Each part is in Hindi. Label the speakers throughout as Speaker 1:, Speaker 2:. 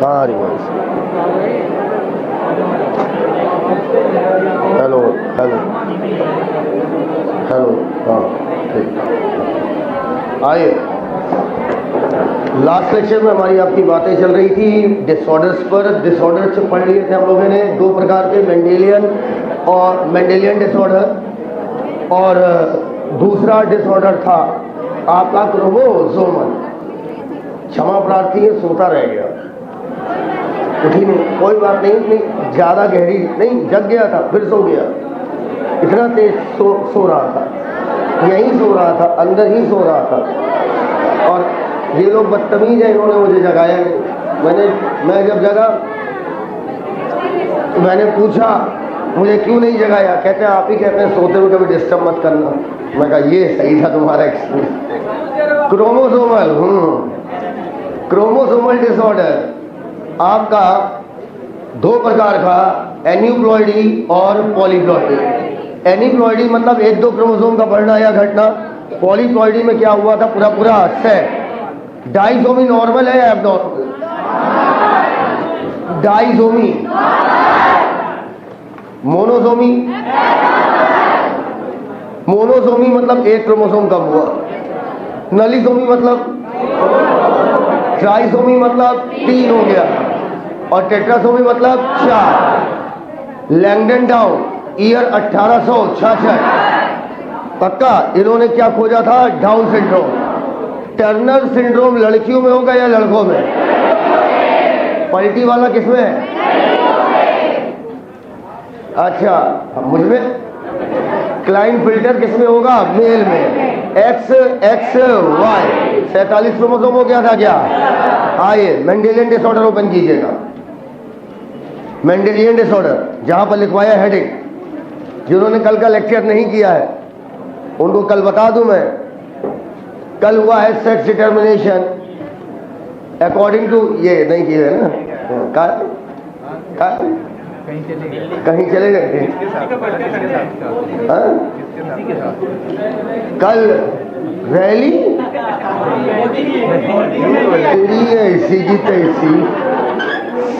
Speaker 1: कहाँ आ रही है? हेलो हेलो हेलो, हाँ ठीक। आइए, लास्ट लेक्चर में हमारी आपकी बातें चल रही थी डिसऑर्डर्स पर। डिसऑर्डर्स पढ़ लिए थे हम लोगों ने दो प्रकार के, मेंडेलियन डिसऑर्डर और दूसरा डिसऑर्डर था आपका क्रोमोसोमल। क्षमा प्रार्थी है, सोता रह गया, उठी नहीं, कोई बात नहीं, ज़्यादा गहरी नहीं, जग गया था फिर सो गया। इतना तेज सो रहा था, यहीं सो रहा था, अंदर ही सो रहा था। और ये लोग बदतमीज है, इन्होंने मुझे जगाया नहीं। मैं जब जगा तो मैंने पूछा मुझे क्यों नहीं जगाया, कहते हैं आप ही कहते हैं सोते हुए कभी डिस्टर्ब मत करना। मैं कहा ये सही था तुम्हारा एक्सपीरियंस। क्रोमोसोमल डिसऑर्डर आपका दो प्रकार का, एन्यूप्लॉइडी और पॉलीप्लॉइडी। एन्यूप्लॉइडी मतलब एक दो क्रोमोसोम का बढ़ना या घटना। पॉलीप्लॉइडी में क्या हुआ था, पूरा सेट। डाइसोमी नॉर्मल है या एबनॉर्मल? डाइसोमी। मोनोसोमी? मोनोसोमी मतलब एक क्रोमोसोम कम हुआ। नलीसोमी मतलब? ट्राइसोमी मतलब 3 हो गया, और टेट्रासोमी मतलब 4। Langdon down, year 1866। पक्का इन्होंने क्या खोजा था? Down syndrome. टर्नर सिंड्रोम लड़कियों में होगा या लड़कों में? पलटी वाला किसमें है? अच्छा, मुझमें। क्लाइन फिल्टर किसमें होगा? मेल में। XXY 47 क्रोमोसोम हो गया था क्या? आइए मेंडेलियन डिसऑर्डर ओपन कीजिएगा। मेंडेलियन डिसऑर्डर जहां पर लिखवाया हेडिंग, जिन्होंने कल का लेक्चर नहीं किया है उनको कल बता दूं मैं। कल हुआ है सेक्स डिटर्मिनेशन अकॉर्डिंग टू, ये नहीं किया है ना? कहीं चले गए कल रैली ऐसी की तैसी।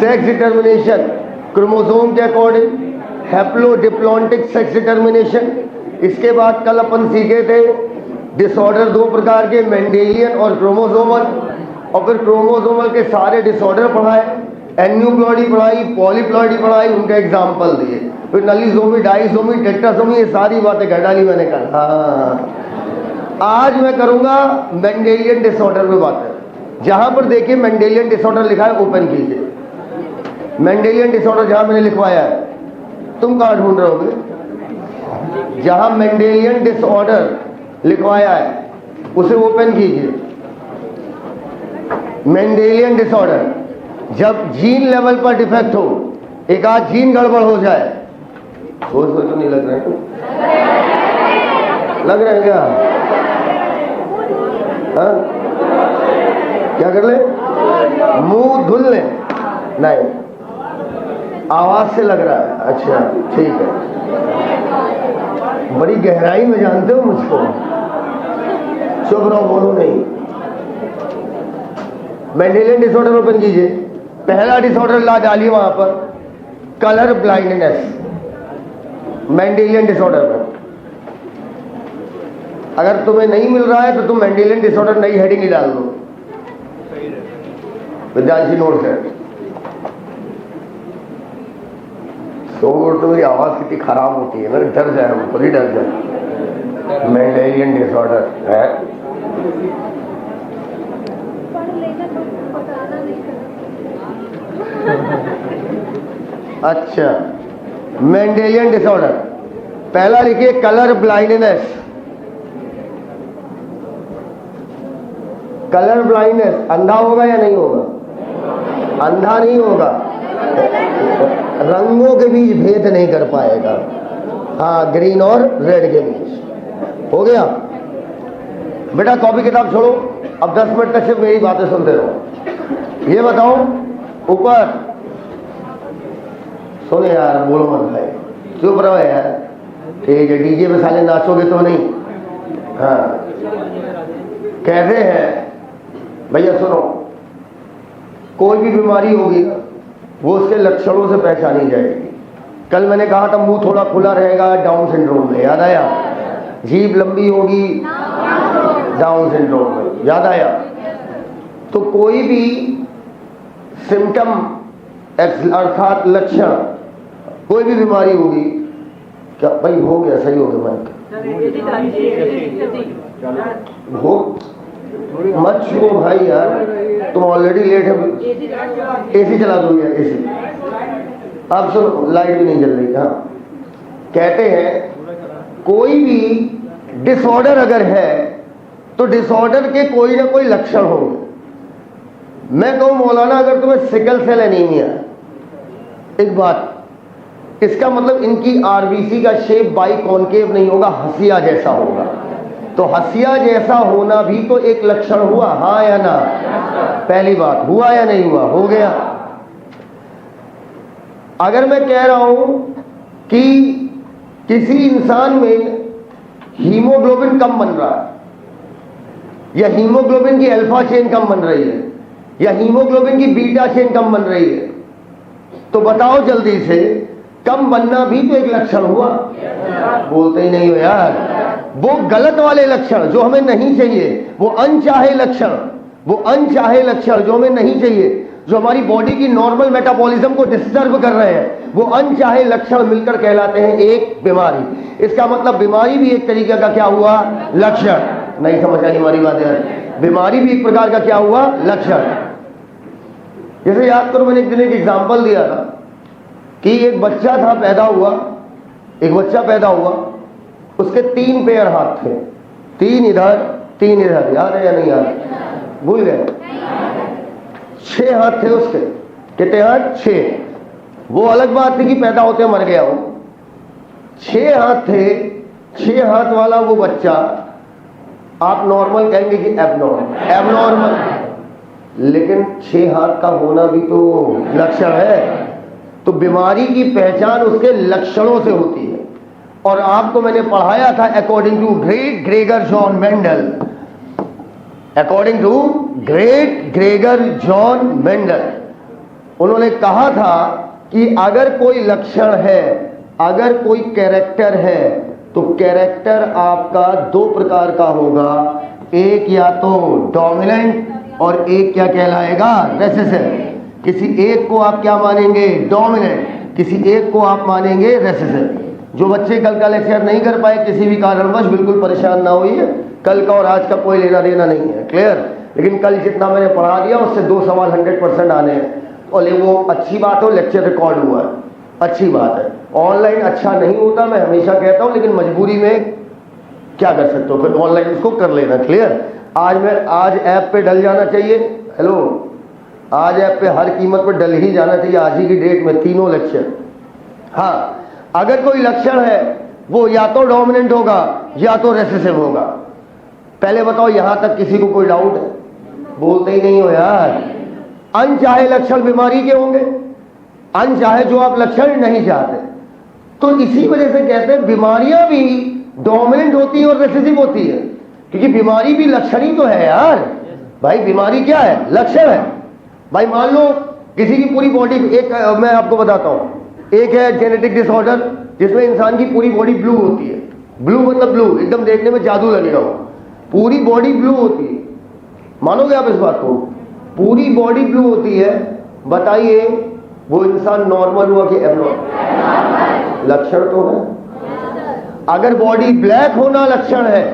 Speaker 1: सेक्स डिटर्मिनेशन क्रोमोसोम के अकॉर्डिंग, हैप्लोडिप्लॉन्टिक सेक्स डिटर्मिनेशन। इसके बाद कल अपन सीखे थे डिसऑर्डर दो प्रकार के, मेंडेलियन और क्रोमोसोमल। और फिर क्रोमोसोमल के सारे डिसऑर्डर पढ़ाए, एन्यूप्लॉइडी पढ़ाई, पॉलीप्लॉइडी पढ़ाई, उनके एग्जाम्पल दिए। फिर नलीसोमी, डाइसोमी, टेट्रासोमी, ये सारी बातें कर डाली मैंने कल। हाँ, आज मैं करूंगा मेंडेलियन डिसऑर्डर में बातें। जहां पर देखिए मेंडेलियन डिसऑर्डर लिखा है ओपन कीजिए। मेंडेलियन डिसऑर्डर जहां मैंने लिखवाया है, तुम कहां ढूंढ रहे होगे? जहां मेंडेलियन डिसऑर्डर लिखवाया है उसे ओपन कीजिए। मेंडेलियन डिसऑर्डर, जब जीन लेवल पर डिफेक्ट हो, एक आध जीन गड़बड़ हो जाए, सोच तो नहीं लग रहा है? लग रहा है क्या? हाँ? क्या कर ले? मुंह धुल ले? नहीं, आवाज से लग रहा है। अच्छा ठीक है, बड़ी गहराई में जानते हो मुझको। चुप रहो, बोलो नहीं। मेंडेलियन डिसऑर्डर ओपन कीजिए। पहला डिसऑर्डर ला डालिए वहां पर, कलर ब्लाइंडनेस। मेंडेलियन डिसऑर्डर में अगर तुम्हें नहीं मिल रहा है तो तुम मेंडेलियन डिसऑर्डर नई हेडिंग ही डाल दो। विद्यार्थी नोट है। तो मेरी आवाज कितनी खराब होती है, मेरे डर जाए, हम खुद ही डर जाए। मेंडेलियन डिसऑर्डर है। अच्छा, मेंडेलियन डिसऑर्डर पहला लिखिए, कलर ब्लाइंडनेस। कलर ब्लाइंडनेस अंधा होगा या नहीं होगा? अंधा नहीं होगा, रंगों के बीच भेद नहीं कर पाएगा। हाँ, ग्रीन और रेड के बीच। हो गया बेटा, कॉपी किताब छोड़ो, अब 10 मिनट तक सिर्फ मेरी बातें सुनते रहो। ये बताओ ऊपर, सुने यार, बोलो मत भाई, चुप रहो यार। ठीक है, डीजे में साले नाचोगे तो नहीं? हाँ, कहते हैं भैया सुनो, कोई भी बीमारी होगी ना वो उसके लक्षणों से पहचानी जाएगी। कल मैंने कहा था मुंह थोड़ा खुला रहेगा डाउन सिंड्रोम में, याद आया? जीभ लंबी होगी डाउन सिंड्रोम में, याद आया? तो कोई भी सिम्टम अर्थात लक्षण, कोई भी बीमारी होगी, क्या भाई हो गया? सही हो गया माइक? हो मत छुओ भाई यार, तुम ऑलरेडी लेट है। एसी चला दो यार, एसी। अब सुनो, लाइट भी नहीं जल रही। हाँ, कहते हैं कोई भी डिसऑर्डर अगर है तो डिसऑर्डर के कोई ना कोई लक्षण होंगे। मैं कहूं मौलाना अगर तुम्हें सिकल सेल एनीमिया, एक बात, इसका मतलब इनकी आरबीसी का शेप बाई कॉनकेव नहीं होगा, हसिया जैसा होगा। तो हसिया जैसा होना भी तो एक लक्षण हुआ, हाँ या ना? पहली बात, हुआ या नहीं हुआ? हो गया। अगर मैं कह रहा हूं कि किसी इंसान में हीमोग्लोबिन कम बन रहा है, या हीमोग्लोबिन की अल्फा चेन कम बन रही है, या हीमोग्लोबिन की बीटा चेन कम बन रही है, तो बताओ जल्दी से, कम बनना भी तो एक लक्षण हुआ। बोलते ही नहीं हो यार। वो गलत वाले लक्षण जो हमें नहीं चाहिए, वो अनचाहे लक्षण, वो अनचाहे लक्षण जो हमें नहीं चाहिए, जो हमारी बॉडी की नॉर्मल मेटाबॉलिज्म को डिस्टर्ब कर रहे हैं, वो अनचाहे लक्षण मिलकर कहलाते हैं एक बीमारी। इसका मतलब बीमारी भी एक तरीके का क्या हुआ? लक्षण। नहीं समझ आई हमारी बात यार? बीमारी भी एक प्रकार का क्या हुआ? लक्षण। जैसे याद करो, मैंने एक दिन एक एग्जाम्पल दिया था कि एक बच्चा था, पैदा हुआ, एक बच्चा पैदा हुआ, उसके 3 पैर हाथ थे, 3 इधर 3 इधर, याद है या नहीं याद? भूल गए? 6 हाथ थे उसके। कितने हाथ? 6। वो अलग बात थी कि पैदा होते मर गया हो। 6 हाथ थे। 6 हाथ वाला वो बच्चा, आप नॉर्मल कहेंगे कि एबनॉर्मल, एबनॉर्मल, लेकिन 6 हाथ का होना भी तो लक्षण है। तो बीमारी की पहचान उसके लक्षणों से होती है। और आपको मैंने पढ़ाया था according to great Gregor John Mendel, according to great Gregor John Mendel, उन्होंने कहा था कि अगर कोई लक्षण है, अगर कोई कैरेक्टर है, तो कैरेक्टर आपका 2 प्रकार का होगा, एक या तो डोमिनेंट और एक क्या कहलाएगा? रेसेसिव। किसी एक को आप क्या मानेंगे? डोमिनेंट, किसी एक को आप मानेंगे रेसेसिव। जो बच्चे कल का लेक्चर नहीं कर पाए किसी भी कारणवश, बिल्कुल परेशान ना होइए, कल का और आज का कोई लेना देना नहीं है, क्लियर? लेकिन कल जितना मैंने पढ़ा दिया उससे 2 सवाल 100% आने हैं। और वो अच्छी बात हो, लेक्चर रिकॉर्ड हुआ है, अच्छी बात है। ऑनलाइन अच्छा नहीं होता, मैं हमेशा कहता हूँ, लेकिन मजबूरी में क्या कर सकते हो, फिर ऑनलाइन उसको कर लेना, क्लियर? आज ऐप पे डल जाना चाहिए। हेलो, आज ऐप पे हर कीमत पर डल ही जाना चाहिए आज ही की डेट में, 3 लेक्चर। हाँ, अगर कोई लक्षण है वो या तो डोमिनेंट होगा या तो रेसेसिव होगा। पहले बताओ, यहां तक किसी को कोई डाउट है? बोलते ही नहीं हो यार। अनचाहे लक्षण बीमारी के होंगे, अनचाहे जो आप लक्षण नहीं चाहते। तो इसी वजह से कहते हैं बीमारियां भी डोमिनेंट होती है और रेसेसिव होती है, क्योंकि बीमारी भी लक्षण ही तो है यार। भाई बीमारी क्या है? लक्षण है। भाई मान लो किसी की पूरी बॉडी, एक मैं आपको बताता हूं, एक है जेनेटिक डिसऑर्डर जिसमें इंसान की पूरी बॉडी ब्लू होती है। ब्लू मतलब ब्लू, एकदम देखने में जादू लगेगा, वो पूरी बॉडी ब्लू होती है। मानोगे आप इस बात को? पूरी बॉडी ब्लू होती है। बताइए वो इंसान नॉर्मल हुआ कि एबनॉर्मल? लक्षण तो है। अगर बॉडी ब्लैक होना लक्षण है,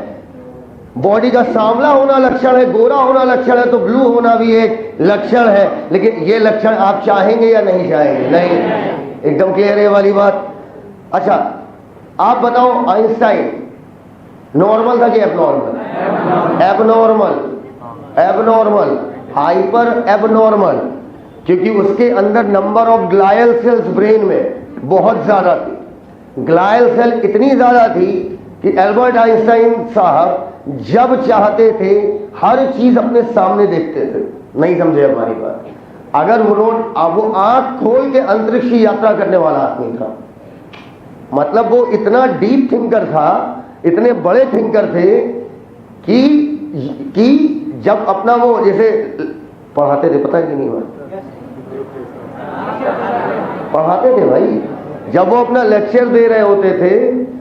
Speaker 1: बॉडी का सांवला होना लक्षण है, गोरा होना लक्षण है, तो ब्लू होना भी एक लक्षण है। लेकिन ये लक्षण आप चाहेंगे या नहीं चाहेंगे? नहीं। एकदम क्लियर है वाली बात। अच्छा, आप बताओ, आइंस्टाइन नॉर्मल था कि abnormal? Abnormal, abnormal, hyper abnormal, क्योंकि उसके अंदर number of glial cells brain में बहुत ज्यादा थी। ग्लायल सेल इतनी ज्यादा थी कि एल्बर्ट आइंस्टाइन साहब जब चाहते थे हर चीज अपने सामने देखते थे। नहीं समझे हमारी बात? अगर वो आंख खोल के अंतरिक्ष की यात्रा करने वाला आदमी था। मतलब वो इतना डीप थिंकर था, इतने बड़े थिंकर थे कि जब अपना वो जैसे पढ़ाते थे, पता है कि नहीं बात? पढ़ाते थे भाई। जब वो अपना लेक्चर दे रहे होते थे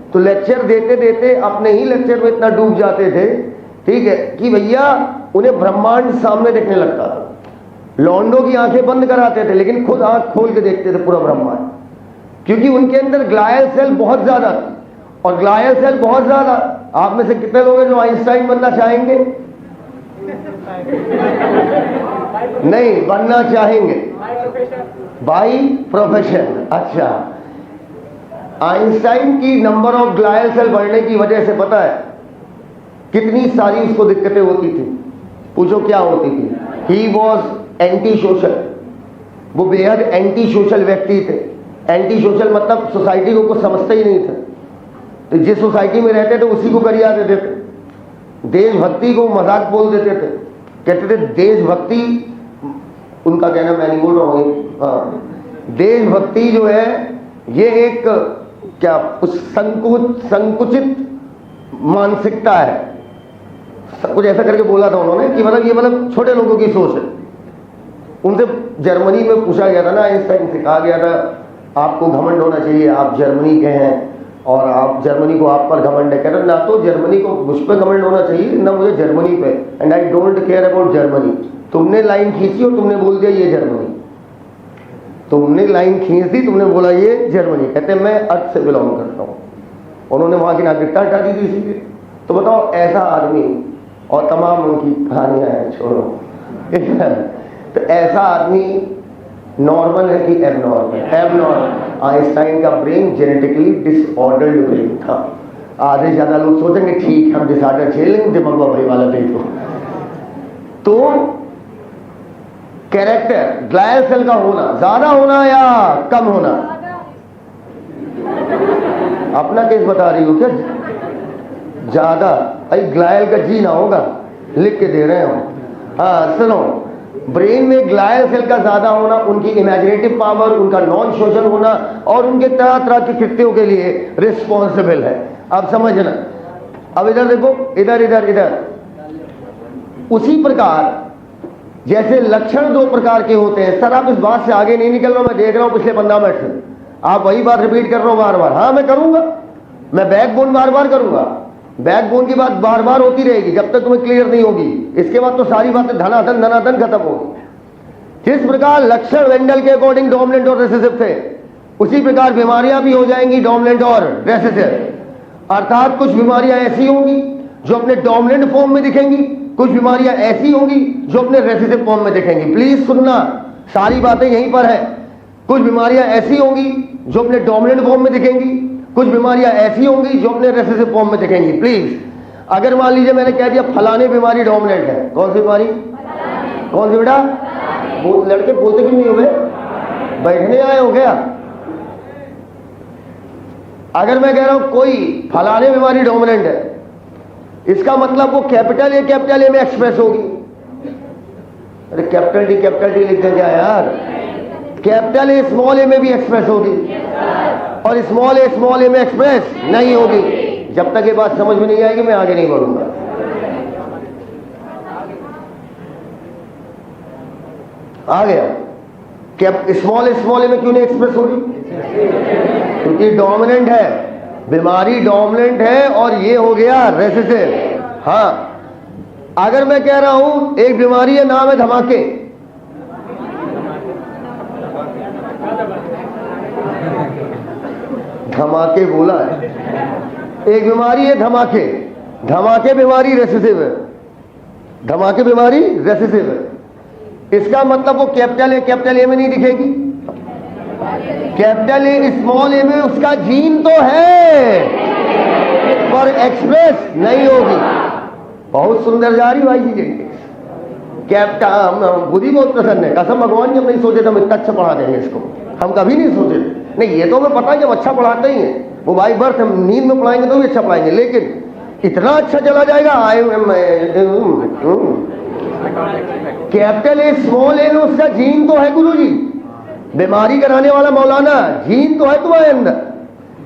Speaker 1: तो लेक्चर देते देते अपने ही लेक्चर में इतना डूब जाते थे, ठीक है, कि भैया उन्हें ब्रह्मांड सामने देखने लगता था। लौंडों की आंखें बंद कराते थे लेकिन खुद आंख खोल के देखते थे पूरा ब्रह्मांड, क्योंकि उनके अंदर ग्लायल सेल बहुत ज्यादा थी। और ग्लायल सेल बहुत ज्यादा, आप में से कितने लोग हैं जो आइंस्टाइन बनना चाहेंगे? नहीं, बनना चाहेंगे बाई प्रोफेशन। अच्छा, आइंस्टाइन की नंबर ऑफ ग्लायल सेल बढ़ने की वजह से पता है कितनी सारी उसको दिक्कतें होती थी? पूछो क्या होती थी? ही वॉज एंटी सोशल, वो बेहद एंटी सोशल व्यक्ति थे। एंटी सोशल मतलब सोसाइटी को कुछ समझते ही नहीं थे, तो जिस सोसाइटी में रहते थे उसी को गरिया देते थे। देशभक्ति को मजाक बोल देते थे, कहते थे देशभक्ति, उनका कहना मैं नहीं बोल रहा हूँ, हाँ, देशभक्ति जो है ये एक क्या संकुचित मानसिकता है, कुछ ऐसा करके बोला था उन्होंने कि मतलब ये मतलब छोटे लोगों की सोच है। उनसे जर्मनी में पूछा गया था ना, आइंस्टाइन से कहा गया था आपको घमंड होना चाहिए, आप जर्मनी के हैं और आप जर्मनी को आप पर घमंड है। कहते ना तो जर्मनी को मुझ पर घमंड होना चाहिए ना मुझे जर्मनी पे, and I don't care about Germany. तुमने लाइन खींची और तुमने बोल दिया ये जर्मनी, तुमने लाइन खींच दी, तुमने बोला ये जर्मनी। कहते मैं अर्थ से बिलोंग करता हूँ, उन्होंने वहां की नागरिकता हटा दी थी इसी लिए। तो बताओ ऐसा आदमी, और तमाम उनकी कहानियां हैं, छोड़ो। तो ऐसा आदमी नॉर्मल है कि एबनॉर्मल? एबनॉर्मल। आइंस्टाइन का ब्रेन जेनेटिकली डिसऑर्डर्ड ब्रेन था। आधे ज्यादा लोग सोचेंगे ठीक हम डिसऑर्डर झेल लेंगे, दिमाग भाई वाला देखो। तो कैरेक्टर, ग्लायल सेल का होना ज्यादा होना या कम होना? अपना केस बता रही हो क्या? ज्यादा। अरे ग्लायल का जी ना होगा, लिख के दे रहे हो। हाँ सुनो, ब्रेन में ग्लायल सेल का ज्यादा होना उनकी इमेजिनेटिव पावर, उनका नॉन सोशल होना और उनके तरह तरह के कृत्यों के लिए रिस्पॉन्सिबल है। अब समझना, अब इधर देखो, इधर इधर इधर। उसी प्रकार जैसे लक्षण दो प्रकार के होते हैं। सर आप इस बात से आगे नहीं निकल रहा, मैं देख रहा हूं पिछले 15 मिनट से आप वही बात रिपीट कर रहे हो बार बार। हाँ मैं करूंगा, मैं बैकबोन बार बार करूंगा, बैकबोन की बात बार बार होती रहेगी जब तक तुम्हें क्लियर नहीं होगी। इसके बाद तो सारी बातें धनाधन धनाधन खत्म होगी। जिस प्रकार लक्षण वेंडल के अकॉर्डिंग डोमिनेंट और रेसेसिव थे, उसी प्रकार बीमारियां भी हो जाएंगी डोमिनेंट और रेसेसिव। अर्थात कुछ बीमारियां ऐसी होंगी जो अपने डोमिनेंट फॉर्म में दिखेंगी, कुछ बीमारियां ऐसी होंगी जो अपने रेसेसिव फॉर्म में दिखेंगी। प्लीज सुनना, सारी बातें यहीं पर है। कुछ बीमारियां ऐसी होंगी जो अपने डोमिनेंट फॉर्म में दिखेंगी, कुछ बीमारियां ऐसी होंगी जो अपने रेसेसिव फॉर्म में दिखेंगी। प्लीज, अगर मान लीजिए मैंने कह दिया फलाने बीमारी डोमिनेंट है, कौन सी बीमारी? कौन सी बेटा? वो लड़के बोलते क्यों नहीं हो गए? बैठने आए हो क्या? अगर मैं कह रहा हूं कोई फलाने बीमारी डोमिनेंट है, इसका मतलब वो कैपिटल ए में एक्सप्रेस होगी। अरे कैपिटल डी लिख दें क्या यार? कैपिटल ए स्मॉल ए में भी एक्सप्रेस होगी और स्मॉल ए में एक्सप्रेस नहीं होगी। जब तक ये बात समझ में नहीं आएगी मैं आगे नहीं बढ़ूंगा। आ गया? क्या स्मॉल ए में क्यों नहीं एक्सप्रेस होगी? क्योंकि डोमिनेंट है, बीमारी डोमिनेंट है और ये हो गया रेसेसिव। हाँ, अगर मैं कह रहा हूं एक बीमारी है, नाम है धमाके, धमाके बोला है, एक बीमारी है धमाके, धमाके बीमारी रेसेसिव है, धमाके बीमारी रेसेसिव है। इसका मतलब वो कैपिटल ए में नहीं दिखेगी, कैपिटल ए स्मॉल ए में उसका जीन तो है पर एक्सप्रेस नहीं होगी। बहुत सुंदर जा रही भाई जी। कैप्टन बुद्धि बहुत प्रसन्न है, कसम भगवान जब नहीं सोचे तो हम इतना अच्छा पढ़ा देंगे इसको, हम कभी नहीं सोचे। नहीं ये तो हमें पता है जब अच्छा पढ़ाते ही हैं, वो बाई बर्थ हम नींद में पढ़ाएंगे तो भी अच्छा पढ़ाएंगे, लेकिन इतना अच्छा चला जाएगा। कैपिटल ए स्मॉल ए में उसका जीन तो है गुरु जी, बीमारी कराने वाला मौलाना, जीन तो है तुम्हारे अंदर,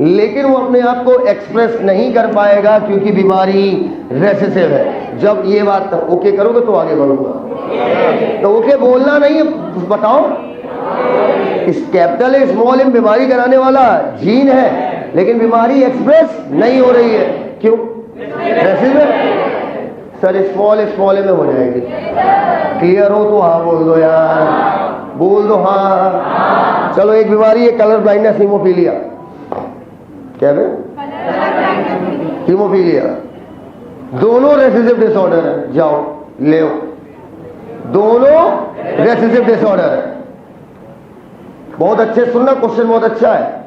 Speaker 1: लेकिन वो अपने आप को एक्सप्रेस नहीं कर पाएगा क्योंकि बीमारी रेसेसिव है। जब ये बात ओके करोगे तो आगे बढ़ूंगा। तो ओके बोलना नहीं है, बताओ इस कैपिटल है स्मॉल एम बीमारी कराने वाला जीन है, लेकिन बीमारी एक्सप्रेस नहीं हो रही है। क्यों? रेसिसिव सर स्मॉल एम में हो जाएगी। क्लियर हो तो हाँ बोल दो यार, बोल दो हाँ। चलो एक बीमारी है कलर ब्लाइंडनेस, हीमोफीलिया। क्या है? हीमोफीलिया। दोनों रेसिसिव डिसऑर्डर है। जाओ ले, दोनों रेसिसिव डिसऑर्डर है। बहुत अच्छे सुनना, क्वेश्चन बहुत अच्छा है।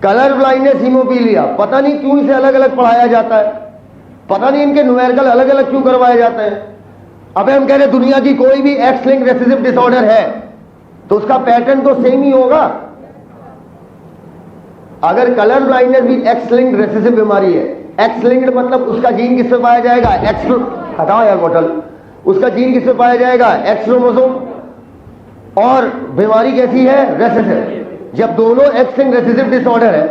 Speaker 1: कलर ब्लाइंडनेस, हीमोफीलिया, पता नहीं क्यों इसे अलग अलग पढ़ाया जाता है, पता नहीं इनके न्यूमेरिकल अलग अलग क्यों करवाए जाते हैं। अबे हम कह रहे दुनिया की कोई भी एक्स लिंक्ड रेसिसिव डिसऑर्डर है तो उसका पैटर्न तो सेम ही होगा। अगर कलर ब्लाइंडनेस भी एक्स लिंक्ड रेसिसिव बीमारी है, एक्स लिंक्ड मतलब उसका जीन किससे पाया जाएगा? एक्स, हटाओ यार बोतल, उसका जीन किससे पाया जाएगा? X chromosome. और बीमारी कैसी है? रेसिसिव। जब दोनों एक्स लिंक्ड रेसिसिव डिसऑर्डर है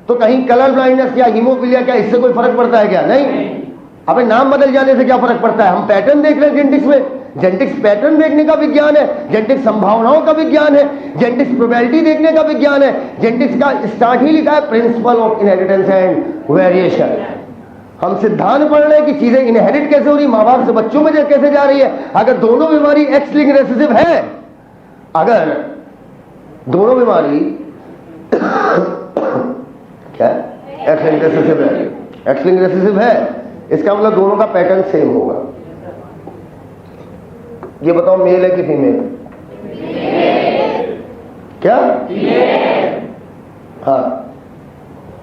Speaker 1: तो कहीं कलर ब्लाइंडनेस या हीमोफीलिया क्या इससे कोई फर्क पड़ता है क्या? नहीं। अबे नाम बदल जाने से क्या फर्क पड़ता है? हम पैटर्न देख रहे हैं जेनेटिक्स में। जेनेटिक्स पैटर्न देखने का विज्ञान है, जेनेटिक्स संभावनाओं का विज्ञान है, जेनेटिक्स प्रोबेबिलिटी देखने का विज्ञान है। जेनेटिक्स का स्टार्ट ही लिखा है principle of inheritance and variation. हम सिद्धांत पढ़ रहे हैं कि चीजें इनहेरिट कैसे हो रही, माँ बाप से बच्चों में कैसे जा रही है। अगर दोनों बीमारी एक्स लिंक्ड रेसिसिव है, अगर दोनों बीमारी क्या एक्स लिंक्ड रेसिसिव है, एक्स लिंक्ड रेसिसिव है, इसका मतलब दोनों का पैटर्न सेम होगा। ये बताओ मेल है कि फीमेल? क्या? हाँ,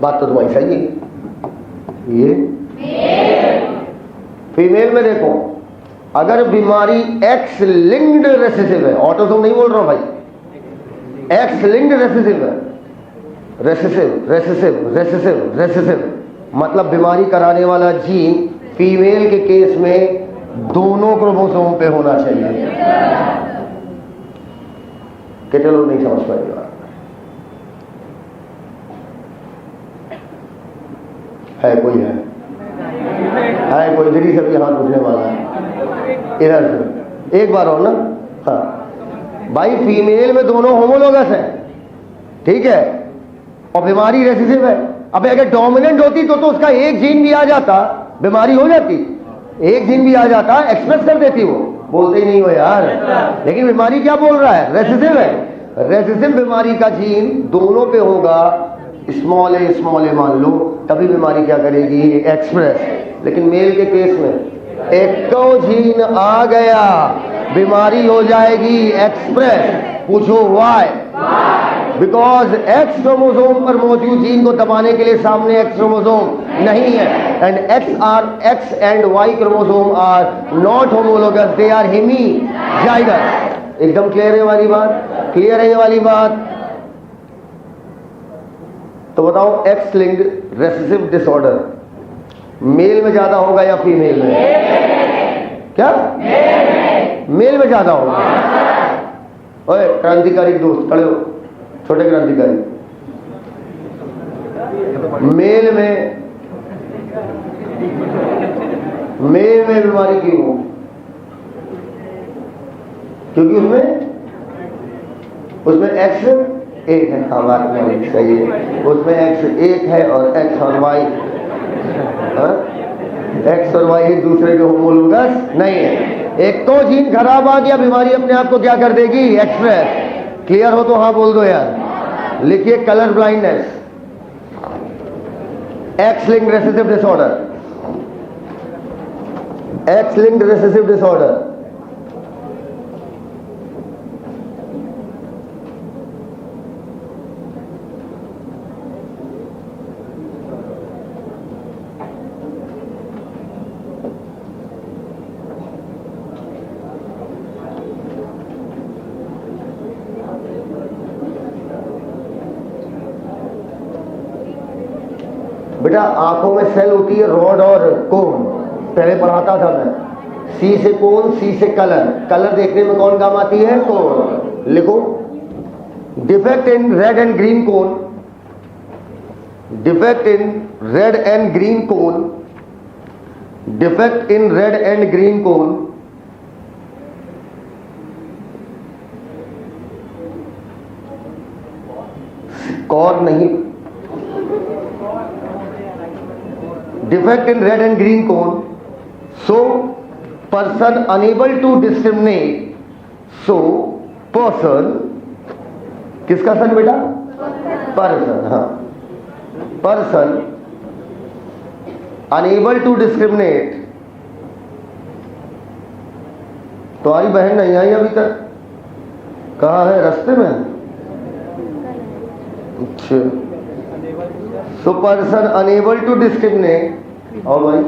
Speaker 1: बात तो तुम्हारी सही है। ये फीमेल में देखो, अगर बीमारी एक्स लिंक्ड रेसिसिव है, ऑटोसोम नहीं बोल रहा हूं भाई, एक्स लिंक्ड रेसिसिव है, रेसिसिव रेसिसिव रेसिसिव रेसिसिव मतलब बीमारी कराने वाला जीन फीमेल के केस में दोनों क्रोमोसोम पे होना चाहिए। कितने लोग नहीं समझ पाएंगे? है कोई? है कोई? इधर ही सभी हाथ उठने वाला है, इधर से एक बार हो ना। हाँ भाई, फीमेल में दोनों होमोलोगस है, ठीक है, और बीमारी रेसिसिव है। अब अगर डोमिनेंट होती तो उसका एक जीन भी आ जाता, बीमारी हो जाती, एक जीन भी आ जाता, एक्सप्रेस कर देती। वो बोलते ही नहीं हो यार। लेकिन बीमारी क्या बोल रहा है? रेसिसिव है। रेसिसिव बीमारी का जीन दोनों पे होगा, स्मॉल ए मान लो, तभी बीमारी क्या करेगी? एक्सप्रेस। लेकिन मेल के केस में एक जीन आ गया, बीमारी हो जाएगी एक्सप्रेस। पूछो वाई? बिकॉज एक्स क्रोमोसोम पर मौजूद जीन को दबाने के लिए सामने एक्स क्रोमोसोम नहीं है, and X and Y chromosome are not homologous, they are hemizygous. एकदम क्लियर है वाली बात? क्लियर है ये वाली बात? तो बताओ X linked recessive disorder male में ज्यादा होगा या फीमेल में? क्या? मेल में ज्यादा होगा। ओए क्रांतिकारी दोस्त खड़े हो, छोटे क्रांतिकारी, मेल में बीमारी क्यों हो? क्योंकि उसमें एक्स एक है। हाँ बात नहीं सही है, उसमें एक्स एक है और एक्स और वाई, एक्स और वाई एक दूसरे के होमोलोगस नहीं है। एक तो जीन खराब आ गया, बीमारी अपने आप को क्या कर देगी? एक्सप्रेस। क्लियर हो तो हाँ बोल दो यार। लिखिए colour blindness, x linked recessive disorder, x linked recessive disorder. बेटा आंखों में सेल होती है रॉड और कोन, पहले पढ़ाता था मैं। सी से कोन, सी से कलर, कलर देखने में कौन काम आती है? कोन। लिखो defect in red and green cone, defect in red and green cone, defect in red and green cone कॉर नहीं, defect in red and green cone, so person unable to discriminate, so person, किसका सन बेटा? पर्सन, हाँ, पर्सन unable to discriminate। तुम्हारी बहन नहीं आई अभी तक? कहाँ है? रास्ते में? अच्छा, so person unable to discriminate, और भाई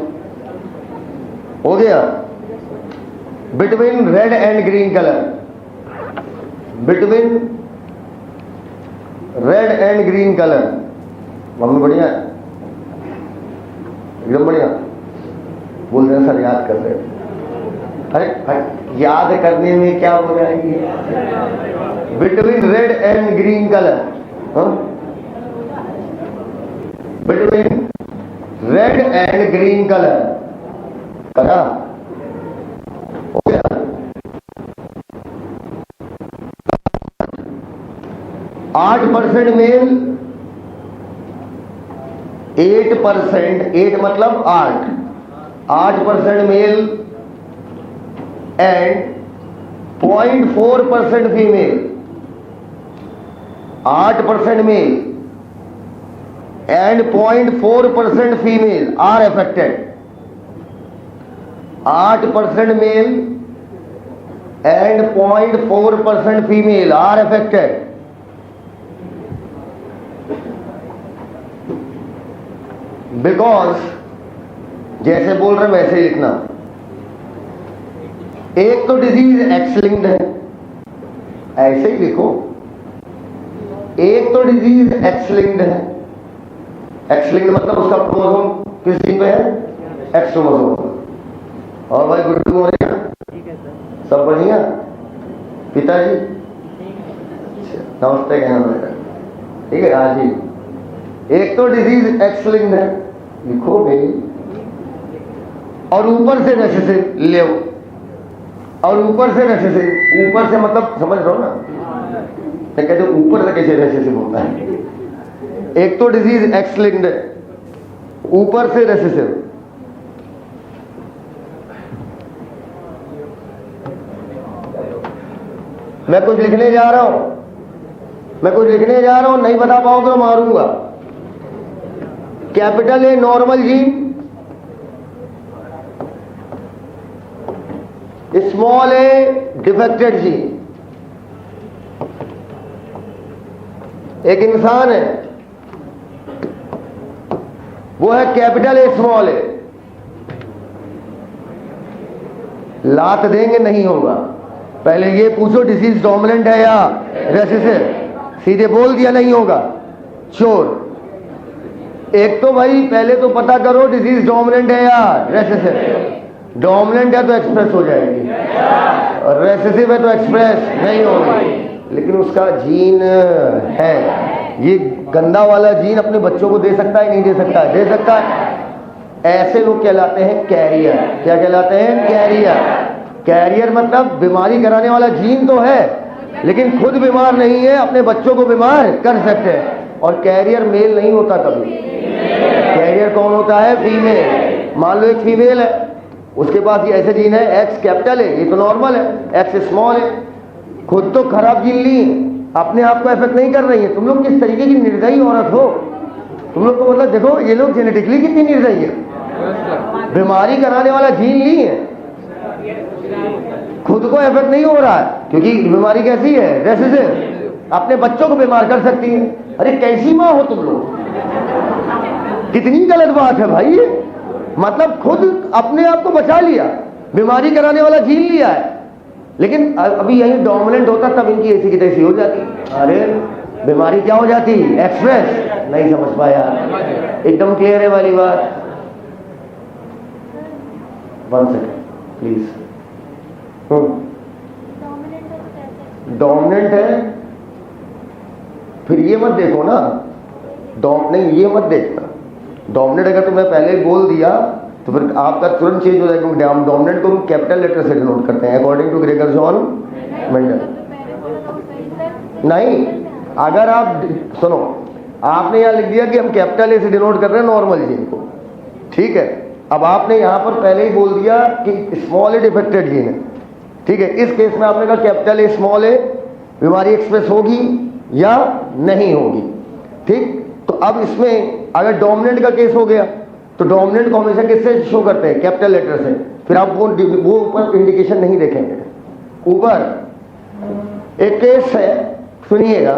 Speaker 1: हो गया, between red and green color, between red and green color। Mummy बढ़िया है, एकदम बढ़िया। बोल रहे हैं सर याद कर रहे हैं। अरे याद करने में क्या हो रहा है ये? Between red and green colour, between red and green colour करा हो गया। 8% मेल, 8%, 8 मतलब 8% male and 0.4% female. 8% male and 0.4% female are affected. 8% male and 0.4% female are affected. Because जैसे बोल रहे वैसे ही लिखना। एक तो डिजीज एक्स लिंक्ड है, ऐसे ही लिखो। एक तो डिजीज एक्स लिंक्ड है, एक्स लिंक्ड मतलब उसका क्रोमोसोम किस जीन पे है? X chromosome. और भाई गुड मॉर्निंग, सब बढ़िया? पिताजी नमस्ते कहना बेटा, ठीक है? आज ही एक तो डिजीज एक्स लिंक्ड है, लिखो भाई। और ऊपर से रेसेसिव ले, और ऊपर से रेसेसिव, ऊपर से मतलब समझ रहे हो ना? मैं कहते ऊपर से कैसे रेसेसिव होता है? एक तो डिजीज एक्स लिंक्ड है, ऊपर से रेसेसिव। मैं कुछ लिखने जा रहा हूं, मैं कुछ लिखने जा रहा हूं, नहीं बता पाओगे तो मारूंगा। Capital a normal gene, small A defected gene. एक इंसान है, वो है कैपिटल ए स्मॉल ए। लात देंगे नहीं होगा। पहले ये पूछो डिजीज डोमिनेंट है या रेसेसिव, सीधे बोल दिया नहीं होगा, चोर। एक तो भाई पहले तो पता करो डिजीज डोमिनेंट है या रेसेसिव। डोमिनेंट है तो एक्सप्रेस हो जाएगी, और रेसेसिव है तो एक्सप्रेस नहीं होगी। लेकिन उसका जीन है, ये गंदा वाला जीन अपने बच्चों को दे सकता है? नहीं दे सकता है? दे सकता है। ऐसे लोग कहलाते हैं कैरियर। क्या कहलाते हैं? कैरियर। कैरियर मतलब बीमारी कराने वाला जीन तो है, लेकिन खुद बीमार नहीं है, अपने बच्चों को बीमार कर सकते हैं। और कैरियर मेल नहीं होता कभी। कैरियर कौन होता है? फीमेल। मान लो एक फीमेल है, उसके पास ये ऐसे जीन है, एक्स कैपिटल है, ये तो नॉर्मल है, एक्स स्मॉल है। खुद तो खराब जीन ली, अपने आप को इफेक्ट नहीं कर रही है। तुम लोग किस तरीके की निर्दयी औरत हो? तुम लोग को मतलब देखो, ये लोग जेनेटिकली कितनी निर्दयी है। बीमारी कराने वाला जीन ली है, खुद को इफेक्ट नहीं हो रहा है, क्योंकि बीमारी कैसी है? रेसेसिव। अपने बच्चों को बीमार कर सकती है। अरे कैसी माँ हो तुम लोग? कितनी गलत बात है भाई ये। मतलब खुद अपने आप को बचा लिया, बीमारी कराने वाला जीन लिया है, लेकिन अभी यही डोमिनेंट होता तब इनकी ऐसी की तैसी हो जाती। अरे बीमारी क्या हो जाती? एक्सप्रेस। नहीं समझ पाया? एकदम क्लियर है वाली बात? 1 सेकेंड प्लीज। डोमिनेंट है, फिर ये मत देखो ना, नहीं ये मत देखना। डोमिनेंट अगर तुमने पहले ही बोल दिया तो फिर आपका तुरंत चेंज हो जाएगा। डोमिनेंट को कैपिटल लेटर से डिनोट करते हैं according to Gregor John Mendel. नहीं, अगर आप सुनो, आपने यहाँ लिख दिया कि हम कैपिटल ए से डिनोट कर रहे हैं नॉर्मल जीन को, ठीक है। अब आपने यहाँ पर पहले ही बोल दिया कि स्मॉल ए डिफेक्टेड जीन है, ठीक है। इस केस में आपने कहा कैपिटल ए स्मॉल ए बीमारी एक्सप्रेस होगी या नहीं होगी, ठीक। तो अब इसमें अगर डोमिनेंट का केस हो गया तो डोमिनेंट को हमेशा किससे शो करते हैं? कैपिटल लेटर से। फिर आप वो ऊपर इंडिकेशन नहीं देखेंगे। ऊपर एक केस है, सुनिएगा,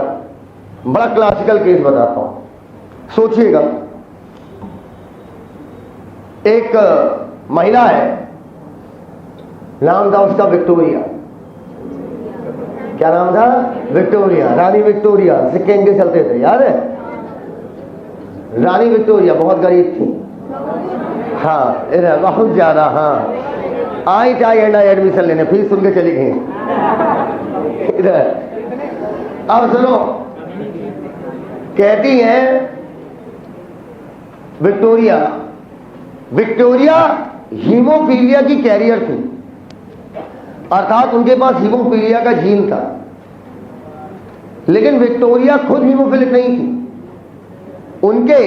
Speaker 1: बड़ा क्लासिकल केस बताता हूं, सोचिएगा। एक महिला है, नाम था उसका विक्टोरिया। क्या नाम था? विक्टोरिया, रानी विक्टोरिया। सिक्के इनके चलते थे, याद है? रानी विक्टोरिया बहुत गरीब थी, हाँ, इधर बहुत ज्यादा, हाँ। आई एडमिशन लेने, फीस सुन के चली गई इधर। अब सुनो, कहती हैं विक्टोरिया हीमोफीलिया की कैरियर थी, अर्थात उनके पास हीमोफीलिया का जीन था। लेकिन विक्टोरिया खुद हीमोफिलिक नहीं थी, उनके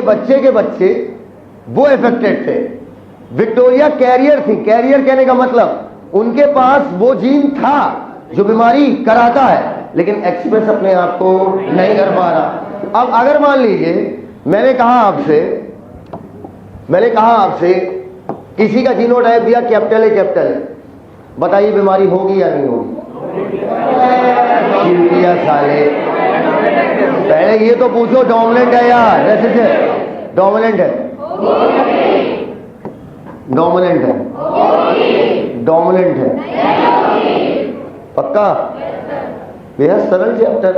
Speaker 1: बच्चे के बच्चे वो इफेक्टेड थे। विक्टोरिया कैरियर थी। कैरियर कहने का मतलब उनके पास वो जीन था जो बीमारी कराता है, लेकिन एक्सप्रेस अपने आप को नहीं कर पा रहा। अब अगर मान लीजिए मैंने कहा आपसे किसी का जीनोटाइप दिया कैपिटल ए, बताइए बीमारी होगी या नहीं होगी? चिंतिया साले, पहले ये तो पूछो डोमिनेंट है या रेसेसिव? डोमिनेंट है, डोमिनेंट है, पक्का? बेहद सरल चैप्टर।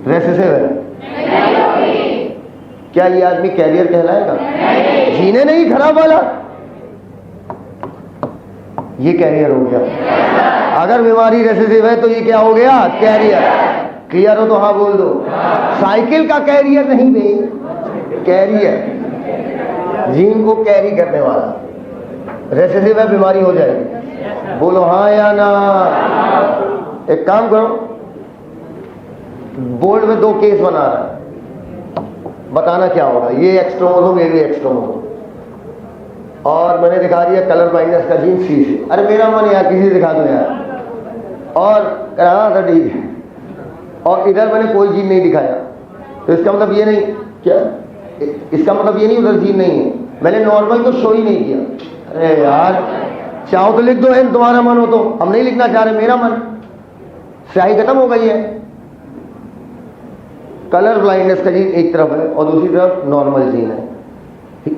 Speaker 1: रेसेसिव है, क्या ये आदमी कैरियर कहलाएगा? जीने नहीं खराब वाला, ये कैरियर हो गया। अगर बीमारी रेसेसिव है तो ये क्या हो गया? कैरियर। क्लियर हो तो हाँ बोल दो। साइकिल का कैरियर नहीं बे, कैरियर, जीन को कैरी करने वाला। रेसेसिव है, बीमारी हो जाएगी। बोलो हाँ या ना। एक काम करो, बोर्ड में 2 केस बना रहा है, बताना क्या होगा। ये एक्स क्रोमोसोम, ये भी एक्स क्रोमोसोम, और मैंने दिखा दिया कलर ब्लाइंडनेस का जीन सी से। अरे मेरा मन यार, किसी दिखा दो यार। और कहा था ठीक है, और इधर मैंने कोई जीन नहीं दिखाया, तो इसका मतलब ये नहीं, क्या इसका मतलब ये नहीं उधर जीन नहीं है। मैंने नॉर्मल को शो ही नहीं किया। अरे यार, चाहो तो लिख दो, है तुम्हारा मन हो तो। हम नहीं लिखना चाह रहे, मेरा मन, स्याही खत्म हो गई है। कलर ब्लाइंडनेस का जीन एक तरफ है और दूसरी तरफ नॉर्मल जीन है।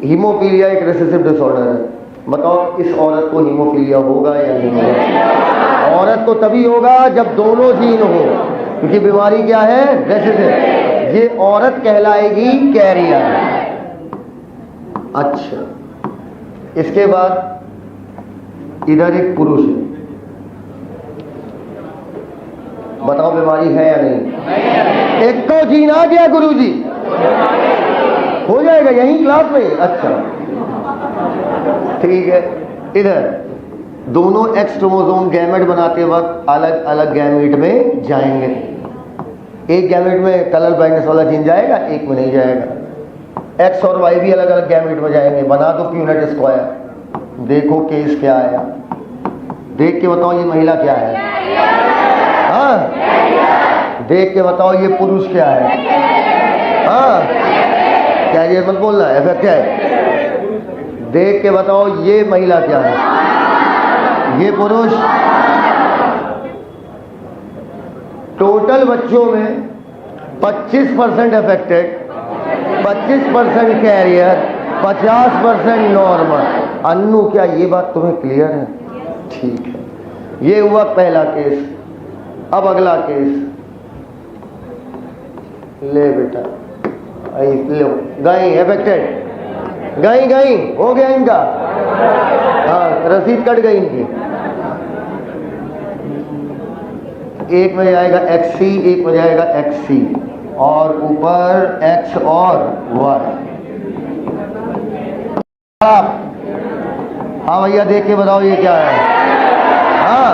Speaker 1: हीमोफीलिया एक रेसेसिव डिसऑर्डर है। बताओ इस औरत को हीमोफीलिया होगा या नहीं होगा? औरत को तभी होगा जब दोनों जीन हो, क्योंकि बीमारी क्या है? रेसेसिव। ये औरत कहलाएगी कैरियर। अच्छा, इसके बाद इधर एक पुरुष है, बताओ बीमारी है या नहीं? एक तो जीन आ गया गुरुजी, हो जाएगा यहीं क्लास में। अच्छा ठीक है। इधर दोनों एक्स क्रोमोसोम गैमेट बनाते वक्त अलग अलग गैमेट में जाएंगे। एक गैमेट में कलर ब्लाइंडनेस वाला जीन जाएगा, एक में नहीं जाएगा। एक्स और वाई भी अलग अलग गैमेट में जाएंगे। बना दो प्यूनेट स्क्वायर, देखो केस क्या आया, देख के बताओ ये महिला क्या है। हाँ, देख के बताओ ये पुरुष क्या है। हाँ, क्या ये मत बोलना है, ऐसा क्या है? देख के बताओ ये महिला क्या है, ये पुरुष। टोटल बच्चों में 25% अफेक्टेड, 25% कैरियर, 50% नॉर्मल। अन्नू, क्या ये बात तुम्हें क्लियर है? ठीक है, ये हुआ पहला केस। अब अगला केस ले बेटा, लो गई अफेक्टेड, गई हो गया इनका। हाँ, रसीद कट गई इनकी। एक में जाएगा XC, एक में जाएगा XC, और ऊपर X और Y। हाँ भैया, देख के बताओ ये क्या है। हाँ,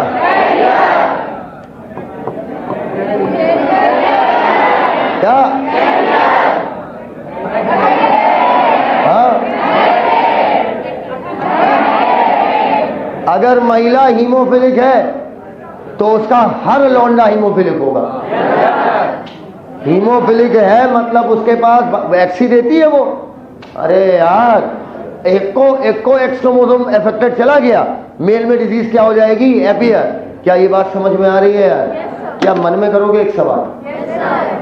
Speaker 1: अगर महिला हीमोफिलिक है तो उसका हर लौंडा हीमोफिलिक होगा। हीमोफिलिक है मतलब उसके पास वैक्सीन देती है वो। अरे यार, एक को एक्स क्रोमोसोम अफेक्टेड चला गया, मेल में डिजीज क्या हो जाएगी? एपियर। क्या ये बात समझ में आ रही है यार? क्या मन में करोगे एक सवाल?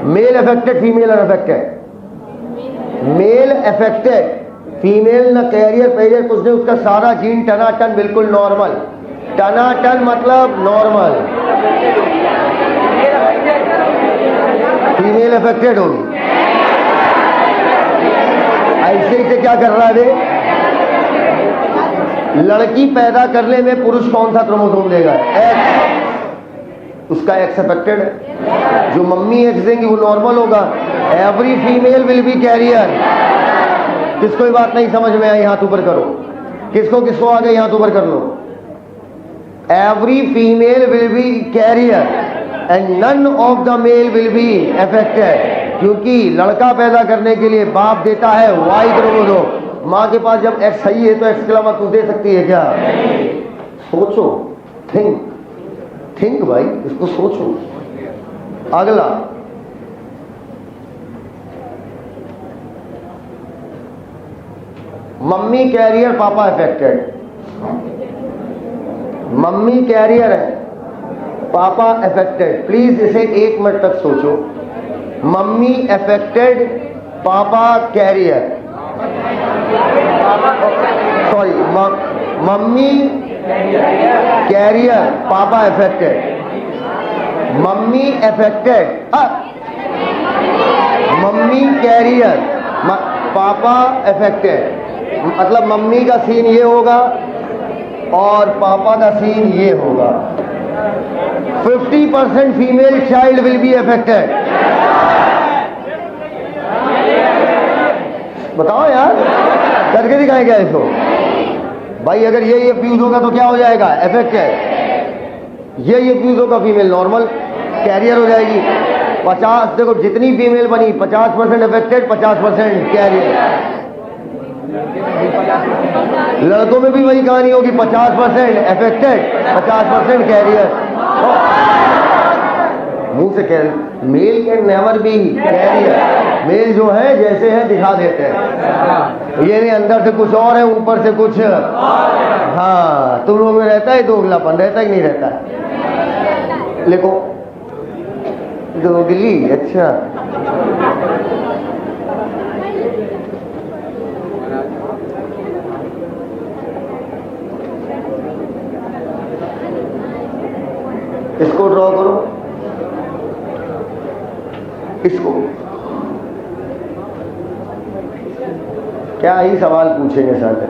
Speaker 1: Male affected, female affected? Male affected, female न कैरियर पैरियर कुछ नहीं, उसका सारा जीन टनाटन बिल्कुल नॉर्मल। टनाटन मतलब नॉर्मल। फीमेल अफेक्टेड होगी। ऐसे ही से क्या कर रहा है? लड़की पैदा करने में पुरुष कौन सा क्रोमोसोम देगा? एक्स। उसका एक्स अफेक्टेड है। जो मम्मी एक्स देंगी वो नॉर्मल होगा। Every female will be carrier. किसको ये बात नहीं समझ में आई? हाथ ऊपर करो। किसको आ गई? हाथ ऊपर कर लो। Every female will be carrier and none of the male will be affected. क्योंकि लड़का पैदा करने के लिए बाप देता है वाई क्रोमोसोम। माँ के पास जब एक्स सही है तो एक्स के अलावा तू दे सकती है क्या? सोचो, थिंक भाई, इसको सोचो। अगला, mummy carrier papa affected. Mummy carrier है, पापा अफेक्टेड। प्लीज इसे 1 मिनट तक सोचो। Mummy affected, papa carrier. Sorry, mummy carrier, papa affected. Mummy affected, mummy carrier, papa affected. मतलब मम्मी का सीन ये होगा और पापा का सीन ये होगा। 50% female child will be affected. बताओ यार, करके दिखाएं क्या इसको? भाई अगर ये फ्यूज होगा तो क्या हो जाएगा? अफेक्टेड। ये फ्यूज होगा, फीमेल नॉर्मल कैरियर हो जाएगी। 50, देखो जितनी फीमेल बनी 50% अफेक्टेड, 50% कैरियर। लड़कों में भी वही कहानी होगी, 50% अफेक्टेड, 50% कैरियर। मुंह से कह, male can never be carrier. Male जो है जैसे है दिखा देते हैं, ये नहीं अंदर से कुछ और है ऊपर से कुछ। हाँ, तुम लोगों में रहता है दोगलापन, रहता ही नहीं रहता है। लिखो दोगली। अच्छा, इसको ड्रॉ करो, इसको। क्या ही सवाल पूछेंगे सर?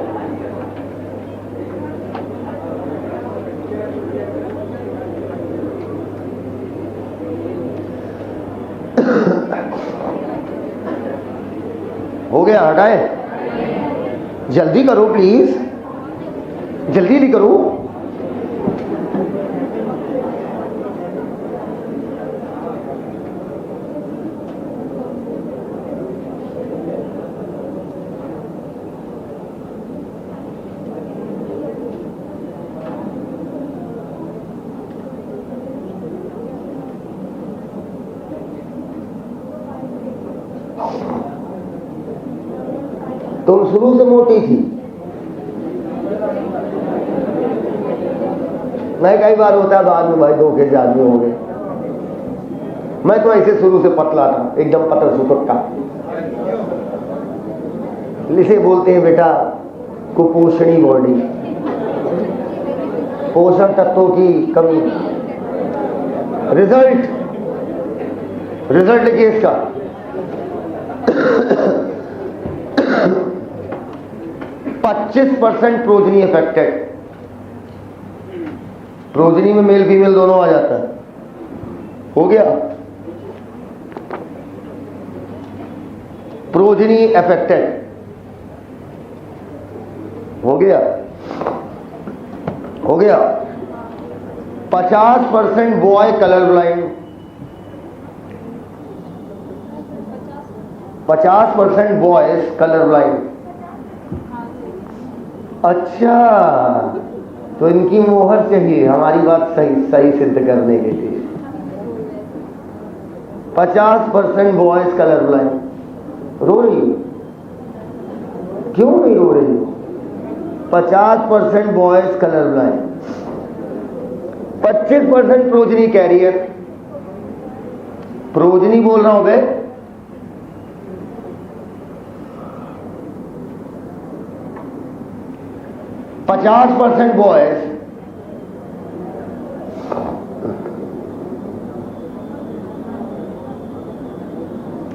Speaker 1: हो गया? हटाए? जल्दी करो प्लीज, जल्दी नहीं करो। तुम शुरू से मोटी थी। मैं कई बार होता है बाद में भाई धोखे से आदमी हो गए। मैं तो ऐसे शुरू से पतला था, एकदम पतला सुतक्का। इसे बोलते हैं बेटा कुपोषणी बॉडी, पोषण तत्वों की कमी। रिजल्ट देखिए इसका। 25% प्रोजनी अफेक्टेड। प्रोजनी में मेल फीमेल दोनों आ जाता है। हो गया? प्रोजनी अफेक्टेड हो गया। 50% boy colour blind. 50% boys colour blind. अच्छा, तो इनकी मोहर चाहिए हमारी बात सही सिद्ध करने के लिए। 50% बॉयज कलर ब्लाइंड। रो रही हो? क्यों नहीं रो रही हो? 50% boys colour blind, 25% progeny carrier. Progeny बोल रहा हूं बे, 50% बॉयज,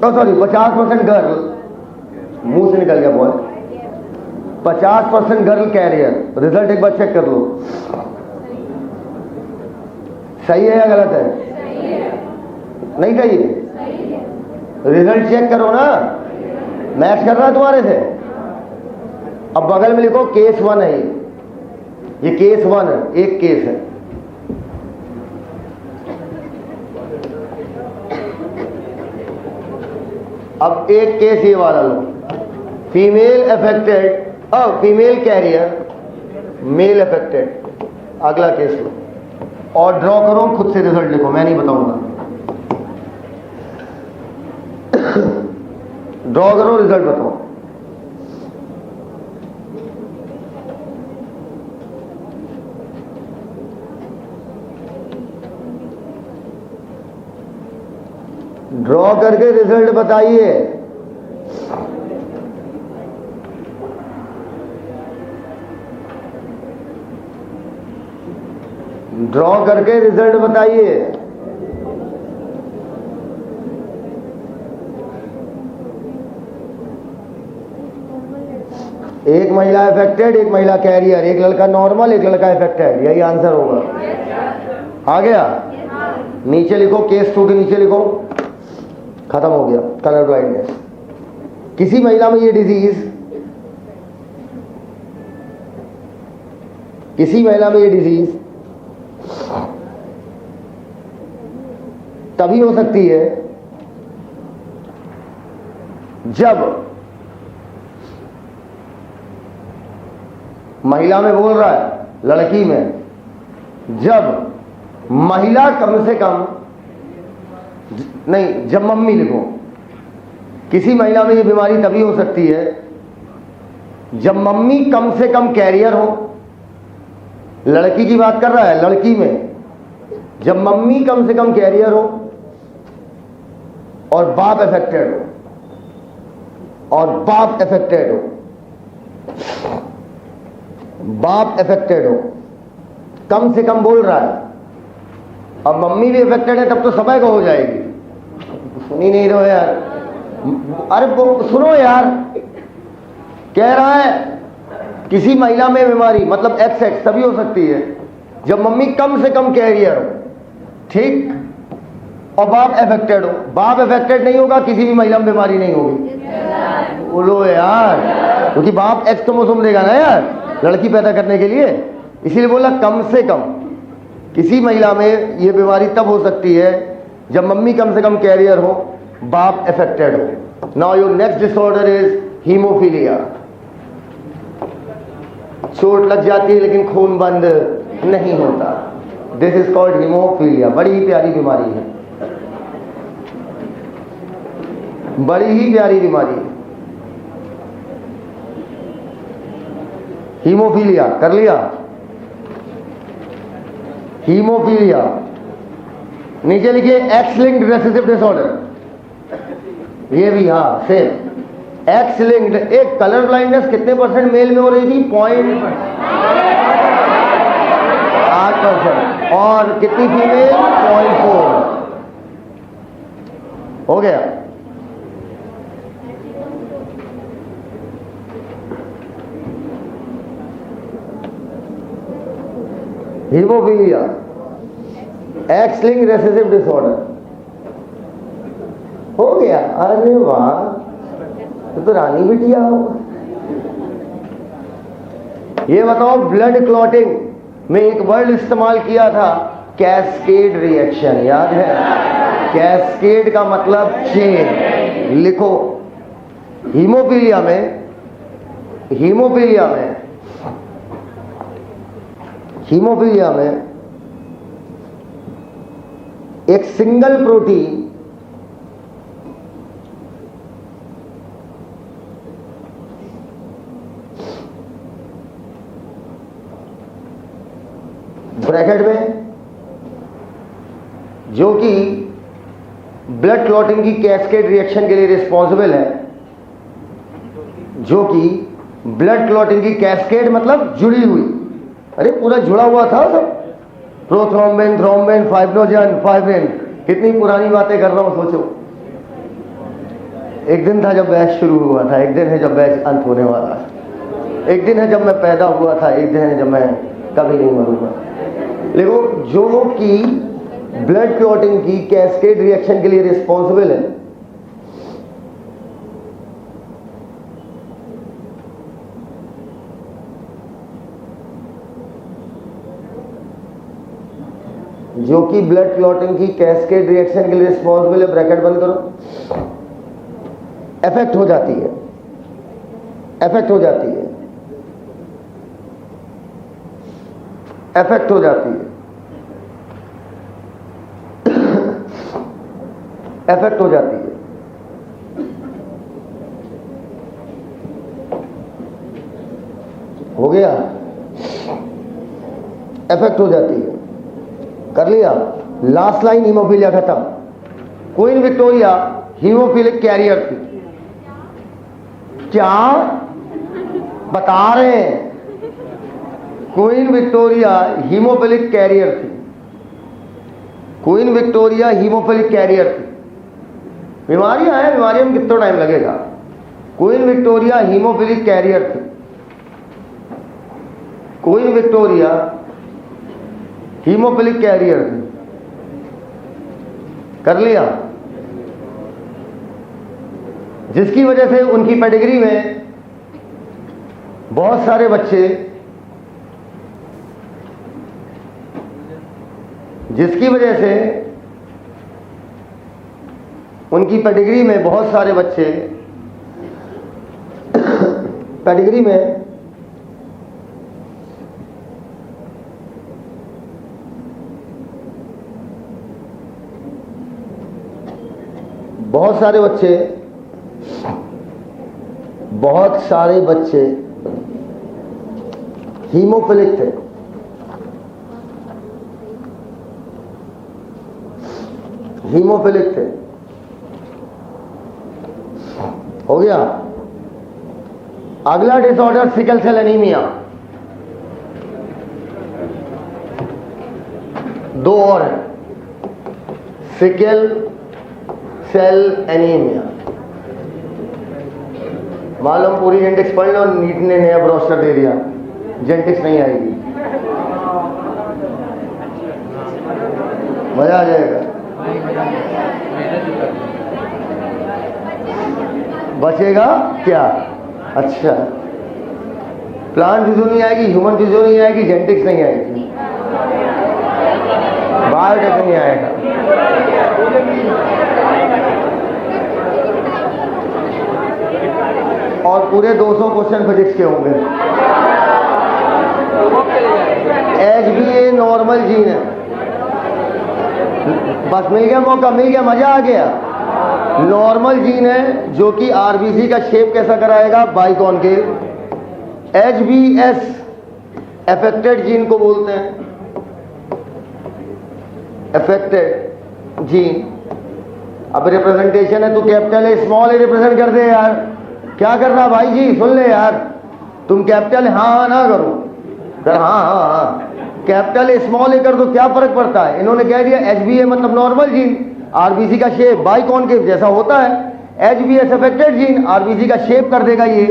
Speaker 1: सॉरी 50% गर्ल, मुंह से निकल गया बॉय, 50% गर्ल कैरियर। रिजल्ट एक बार चेक कर लो, सही है या गलत है? नहीं सही है? रिजल्ट चेक करो ना, मैच कर रहा है तुम्हारे से। अब बगल में लिखो केस 1 है, ये केस 1 है, एक केस है। अब एक केस ये वाला लो, female affected, female carrier, male affected. अगला केस लो और ड्रॉ करो, खुद से रिजल्ट लिखो, मैं नहीं बताऊंगा। ड्रॉ करो, रिजल्ट बताओ। ड्रॉ करके रिजल्ट बताइए। ड्रॉ करके रिजल्ट बताइए। एक महिला अफेक्टेड, एक महिला कैरियर, एक लड़का नॉर्मल, एक लड़का अफेक्टेड, यही आंसर होगा। आ गया? नीचे लिखो, केस 2 के नीचे लिखो, खत्म हो गया कलर ब्लाइंडनेस। किसी महिला में ये डिजीज, किसी महिला में ये डिजीज तभी हो सकती है जब महिला में बोल रहा है, लड़की में, जब महिला कम से कम, नहीं, जब मम्मी लिखो। किसी महिला में ये बीमारी तभी हो सकती है जब मम्मी कम से कम कैरियर हो। लड़की की बात कर रहा है, लड़की में जब मम्मी कम से कम कैरियर हो और बाप अफेक्टेड हो, और बाप अफेक्टेड हो, बाप अफेक्टेड हो, कम से कम बोल रहा है। अब मम्मी भी अफेक्टेड है तब तो समय को हो जाएगी। सुनी नहीं रहो यार, अरे सुनो यार, कह रहा है किसी महिला में बीमारी मतलब XX तभी हो सकती है जब मम्मी कम से कम कैरियर हो, ठीक, और बाप अफेक्टेड हो। बाप अफेक्टेड नहीं होगा, किसी भी महिला में बीमारी नहीं होगी। बोलो यार, क्योंकि बाप X क्रोमोसोम देगा ना यार लड़की पैदा करने के लिए, इसीलिए बोला कम से कम। किसी महिला में ये बीमारी तब हो सकती है जब मम्मी कम से कम कैरियर हो, बाप अफेक्टेड हो। Now your next disorder is haemophilia. चोट लग जाती है लेकिन खून बंद नहीं होता। This is called haemophilia. बड़ी ही प्यारी बीमारी है, बड़ी ही प्यारी बीमारी है हीमोफीलिया। कर लिया? हीमोफीलिया। नीचे लिखिए एक्स लिंक्ड रेसेसिव डिसऑर्डर, ये भी हाँ सेम एक्स लिंक्ड। एक कलर ब्लाइंडनेस कितने % मेल में हो रही थी? 0.8%। और कितनी फीमेल? 0.4। हो गया। Haemophilia, x linked recessive disorder हो गया। अरे वाह, तो रानी बिटिया हो। ये बताओ, ब्लड क्लॉटिंग में एक वर्ड इस्तेमाल किया था, कैस्केड रिएक्शन, याद है? कैस्केड का मतलब चेन। लिखो, हीमोफीलिया में हीमोफीलिया में एक सिंगल प्रोटीन ब्रैकेट में जो कि ब्लड क्लॉटिंग की कैस्केड रिएक्शन के लिए रिस्पॉन्सिबल है, जो कि ब्लड क्लॉटिंग की कैस्केड मतलब जुड़ी हुई, अरे पूरा जुड़ा हुआ था सब, प्रोथ्रोम्बिन, थ्रोम्बिन, फाइब्रिनोजन, फाइब्रिन, कितनी पुरानी बातें कर रहा हूं सोचो। एक दिन था जब बैच शुरू हुआ था, एक दिन है जब बैच अंत होने वाला है, एक दिन है जब मैं पैदा हुआ था, एक दिन है जब मैं कभी नहीं मरूंगा। देखो, जो कि ब्लड क्लॉटिंग की कैस्केड रिएक्शन के लिए रिस्पॉन्सिबल है, जो कि ब्लड क्लॉटिंग की कैस्केड रिएक्शन के लिए रिस्पॉन्सिबल है, ब्रैकेट बंद करो, इफेक्ट हो जाती है, इफेक्ट हो जाती है, इफेक्ट हो जाती है, इफेक्ट हो जाती है। हो गया, इफेक्ट हो जाती है, कर लिया। लास्ट लाइन हीमोफीलिया खत्म। क्वीन विक्टोरिया हीमोफिलिक कैरियर थी, क्या बता रहे हैं? क्वीन विक्टोरिया हीमोफिलिक कैरियर थी, क्वीन विक्टोरिया हीमोफिलिक कैरियर थी। बीमारियां हैं, बीमारियों में कितना टाइम लगेगा। क्वीन विक्टोरिया हीमोफिलिक कैरियर थी, क्वीन विक्टोरिया हीमोफिलिक कैरियर थी, कर लिया। जिसकी वजह से उनकी पेडिग्री में बहुत सारे बच्चे, जिसकी वजह से उनकी पेडिग्री में बहुत सारे बच्चे, पेडिग्री में बहुत सारे बच्चे, बहुत सारे बच्चे हीमोफिलिक थे, हीमोफिलिक थे। हो गया। अगला डिसऑर्डर सिकल सेल एनीमिया। दो और है, सिकल सेल एनीमिया। मालूम पूरी जेनेटिक्स पढ़ लो, नीट ने नया ब्रोशर दे दिया, जेनेटिक्स नहीं आएगी, मजा आ जाएगा। बचेगा क्या? अच्छा, प्लांट फिजियो नहीं आएगी, ह्यूमन फिजियो नहीं आएगी, जेनेटिक्स नहीं आएगी, बायोटेक नहीं आएगा। और पूरे 200 क्वेश्चन फिजिक्स के होंगे। HbA नॉर्मल जीन है, बस मिल गया मौका, मिल गया, मजा आ गया। नॉर्मल जीन है जो कि आरबीसी का शेप कैसा कराएगा, बाइकॉनकेव। HbS अफेक्टेड जीन को बोलते हैं, अफेक्टेड जीन। अब रिप्रेजेंटेशन है, तू कैपिटल है स्मॉल है रिप्रेजेंट कर दे यार, क्या करना भाई जी, सुन ले यार, तुम कैपिटल हाँ ना करो, कर हाँ हाँ हाँ, कैपिटल स्मॉल कर दो, क्या फर्क पड़ता है। इन्होंने कह दिया HbA मतलब नॉर्मल जीन, आरबीसी का शेप बाइकॉनकेव जैसा होता है, HbS अफेक्टेड जीन आरबीसी का शेप कर देगा ये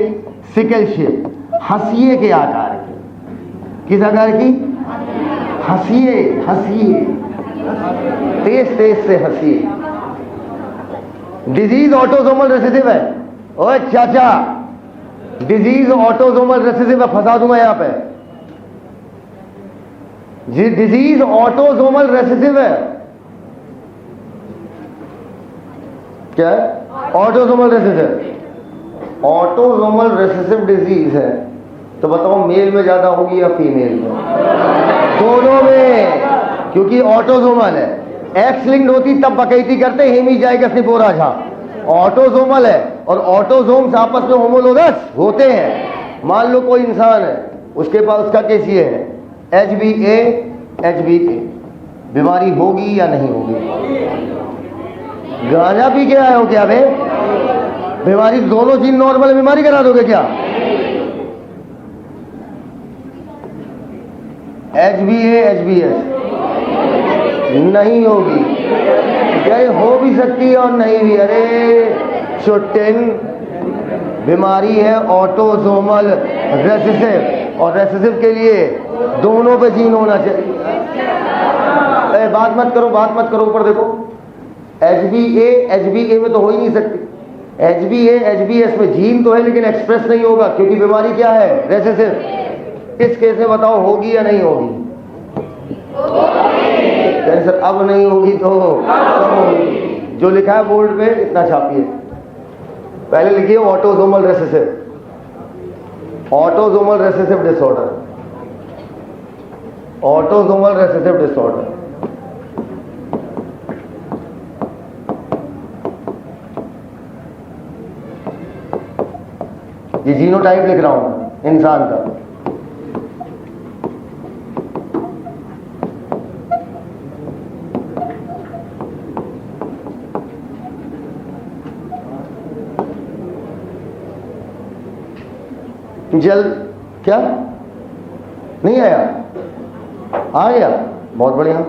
Speaker 1: सिकल शेप, हंसिए के आकार की। किस आकार की? हंसिए, हंसिए, तेज तेज से हंसिए। डिजीज ऑटोसोमल रिसेसिव है। ओए चाचा, डिजीज ऑटोसोमल रिसेसिव है, फंसा दूंगा यहां पे। डिजीज ऑटोसोमल रिसेसिव है, क्या है? Autosomal recessive, autosomal recessive disease है। तो बताओ मेल में ज्यादा होगी या फीमेल में? दोनों में, क्योंकि ऑटोजोमल है। एक्स लिंक्ड होती तब बकैती करते हेमीजाइगस निपोरा झा। ऑटोजोमल है और ऑटोजोम्स आपस में होमोलोगस होते हैं। मान लो कोई इंसान है, उसके पास उसका केस ये है, HbA, बीमारी होगी या नहीं होगी? गांजा पी के आए हो क्या बे? बीमारी दोनों जीन नॉर्मल, बीमारी करा दोगे क्या? HbA HbS नहीं होगी, यानी हो भी सकती है और नहीं भी। अरे चुट्टिन, बीमारी है ऑटोजोमल रेसेसिव, और रेसेसिव के लिए दोनों पे जीन होना चाहिए। बात मत करो, ऊपर देखो। HbA में तो हो ही नहीं सकती। HbA HbS में जीन तो है लेकिन एक्सप्रेस नहीं होगा, क्योंकि बीमारी क्या है? रेसेसिव। इस केस में बताओ होगी या नहीं होगी? कैंसर अब नहीं होगी तो कब होगी? जो लिखा है बोर्ड पे इतना छापिए। पहले लिखिए autosomal recessive, autosomal recessive disorder, autosomal recessive disorder. ये जीनोटाइप लिख रहा हूं इंसान का। जल क्या नहीं आया? आ गया, बहुत बढ़िया।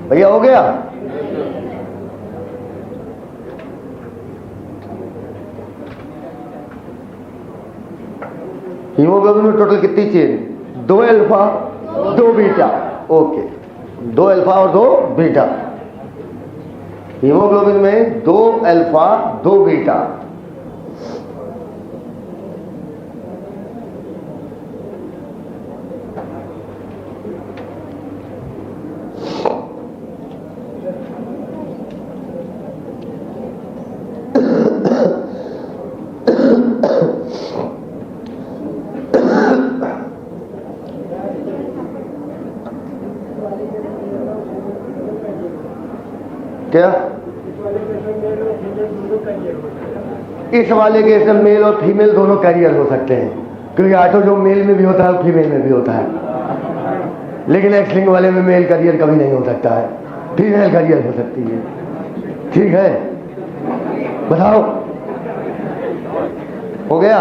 Speaker 1: भैया हो गया? हीमोग्लोबिन में टोटल कितनी chain? 2 alpha 2 beta. Okay, 2 alpha और 2 बीटा। हीमोग्लोबिन में 2 अल्फा 2 बीटा। क्या इस वाले केस में मेल और फीमेल दोनों कैरियर हो सकते हैं, क्योंकि ऑटोजोम मेल में भी होता है और फीमेल में भी होता है, लेकिन एक्स लिंक वाले में मेल कैरियर कभी नहीं हो सकता है, फीमेल कैरियर हो सकती है। ठीक है, बताओ हो गया?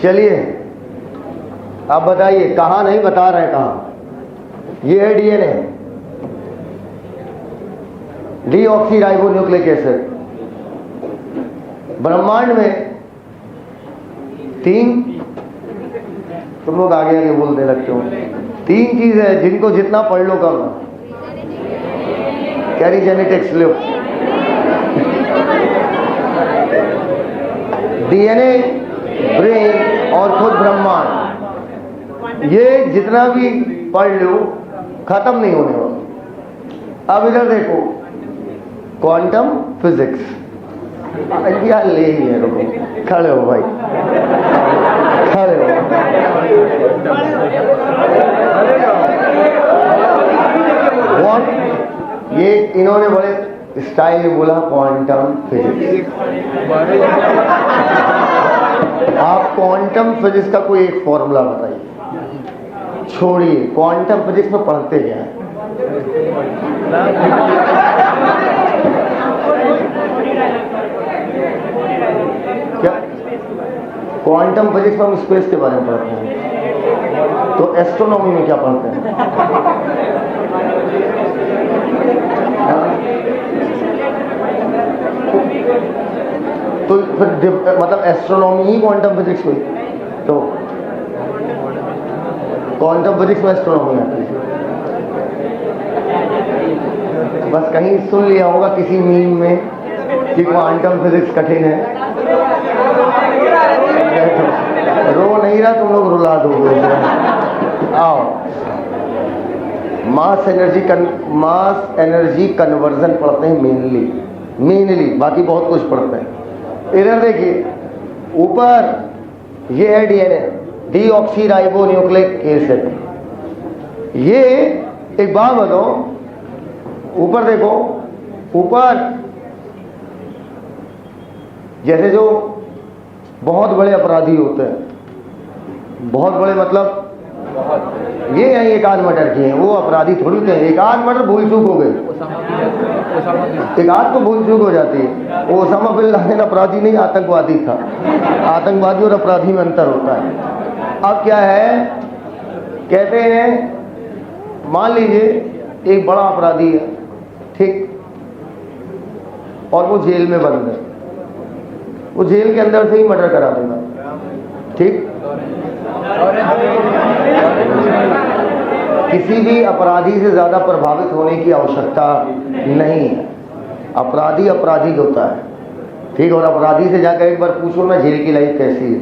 Speaker 1: चलिए आप बताइए, कहाँ नहीं बता रहे कहाँ? ये है डीएनए, डीऑक्सीराइबोन्यूक्लिक एसिड। ब्रह्मांड में 3, तुम लोग आगे आगे बोलने लगते हो, 3 चीज है जिनको जितना पढ़ लो कम। कैरी जेनेटिक्स लो, डीएनए, ब्रेन और खुद ब्रह्मांड, ये जितना भी पढ़ लो खत्म नहीं होने वाला। अब इधर देखो, क्वांटम फिजिक्स। यार ले ही है, रुको, खड़े हो भाई, खड़े हो। ये इन्होंने बड़े स्टाइल में बोला क्वांटम फिजिक्स। आप क्वांटम फिजिक्स का कोई एक फॉर्मूला बताइए। छोड़िए, क्वांटम फिजिक्स में पढ़ते क्या है? क्या क्वांटम फिजिक्स में हम स्पेस के बारे में पढ़ते हैं, तो एस्ट्रोनॉमी में क्या पढ़ते हैं? तो फिर मतलब एस्ट्रोनॉमी ही क्वांटम फिजिक्स हुई, तो क्वांटम फिजिक्स में एस्ट्रोनॉमी आती है। बस कहीं सुन लिया होगा किसी मीम में कि क्वांटम फिजिक्स कठिन है। रो नहीं रहा, तुम लोग रुला दोगे। आओ, मास एनर्जी कन्वर्जन पढ़ते हैं मेनली, बाकी बहुत कुछ पढ़ते हैं। इधर देखिए, ऊपर ये है डीएनए, डीऑक्सीराइबो न्यूक्लिक एसिड। ये एक बात बताओ, ऊपर देखो, ऊपर जैसे जो बहुत बड़े अपराधी होते हैं, बहुत बड़े मतलब ये हैं एक आध मर्डर किए हैं, वो अपराधी थोड़ी होते हैं। एक आध मर्डर भूल चूक हो गई, एक आध तो भूल चूक हो जाती है। वो ओसामा बिन लादेन अपराधी नहीं, आतंकवादी था। आतंकवादी और अपराधी में अंतर होता है। अब क्या है, कहते हैं मान लीजिए एक बड़ा अपराधी है, ठीक, और वो जेल में बंद है, वो जेल के अंदर से ही मर्डर करा देगा, ठीक। किसी भी अपराधी से ज्यादा प्रभावित होने की आवश्यकता नहीं है। अपराधी अपराधी होता है, ठीक। और अपराधी से जाकर एक बार पूछो ना जेल की लाइफ कैसी है,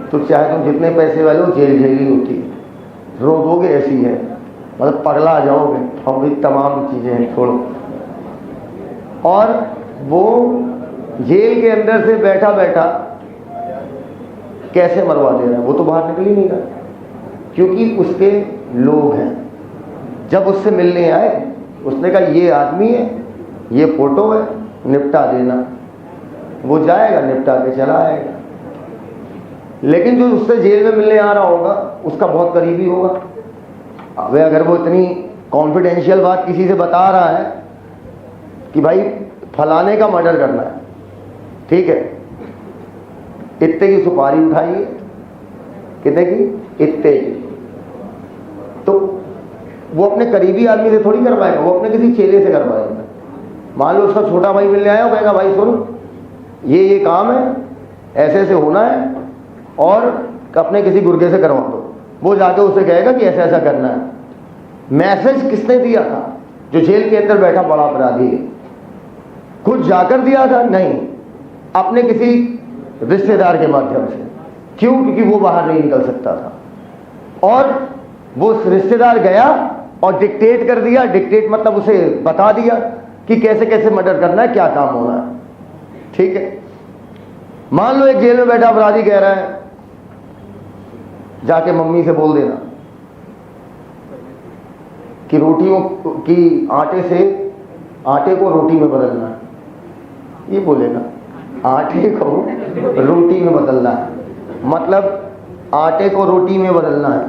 Speaker 1: तो चाहे तुम जितने पैसे वाले हो, जेल ही होती है। रो दोगे ऐसी है, मतलब पगला जाओगे, और भी तमाम चीजें हैं, छोड़ो। और वो जेल के अंदर से बैठा बैठा कैसे मरवा दे रहा है, वो तो बाहर निकल ही नहीं रहा, क्योंकि उसके लोग हैं। जब उससे मिलने आए, उसने कहा ये आदमी है, ये फोटो है, निपटा देना। वो जाएगा, निपटा के चला आएगा। लेकिन जो उससे जेल में मिलने आ रहा होगा, उसका बहुत करीबी होगा। अब अगर वो इतनी कॉन्फिडेंशियल बात किसी से बता रहा है कि भाई फलाने का मर्डर करना है, ठीक है, इतने की सुपारी उठाइए, कितने की, इतने की, तो वो अपने करीबी आदमी से थोड़ी करवाएगा, वो अपने किसी चेले से करवाएगा। मान लो उसका छोटा भाई मिलने आया, कहेगा भाई सुन, ये काम है, ऐसे ऐसे होना है, और अपने किसी गुर्गे से करवा दो। वो जाके उसे कहेगा कि ऐसा ऐसा करना है। मैसेज किसने दिया था? जो जेल के अंदर बैठा बड़ा अपराधी है। खुद जाकर दिया था? नहीं, अपने किसी रिश्तेदार के माध्यम से। क्यों? क्योंकि वो बाहर नहीं निकल सकता था, और वो रिश्तेदार गया और डिक्टेट कर दिया। डिक्टेट मतलब उसे बता दिया कि कैसे कैसे मर्डर करना है, क्या काम होना है, ठीक है। मान लो एक जेल में बैठा अपराधी कह रहा है, जाके मम्मी से बोल देना कि रोटियों की आटे को रोटी में बदलना है। ये बोलेगा, आटे को रोटी में बदलना है, मतलब आटे को रोटी में बदलना है,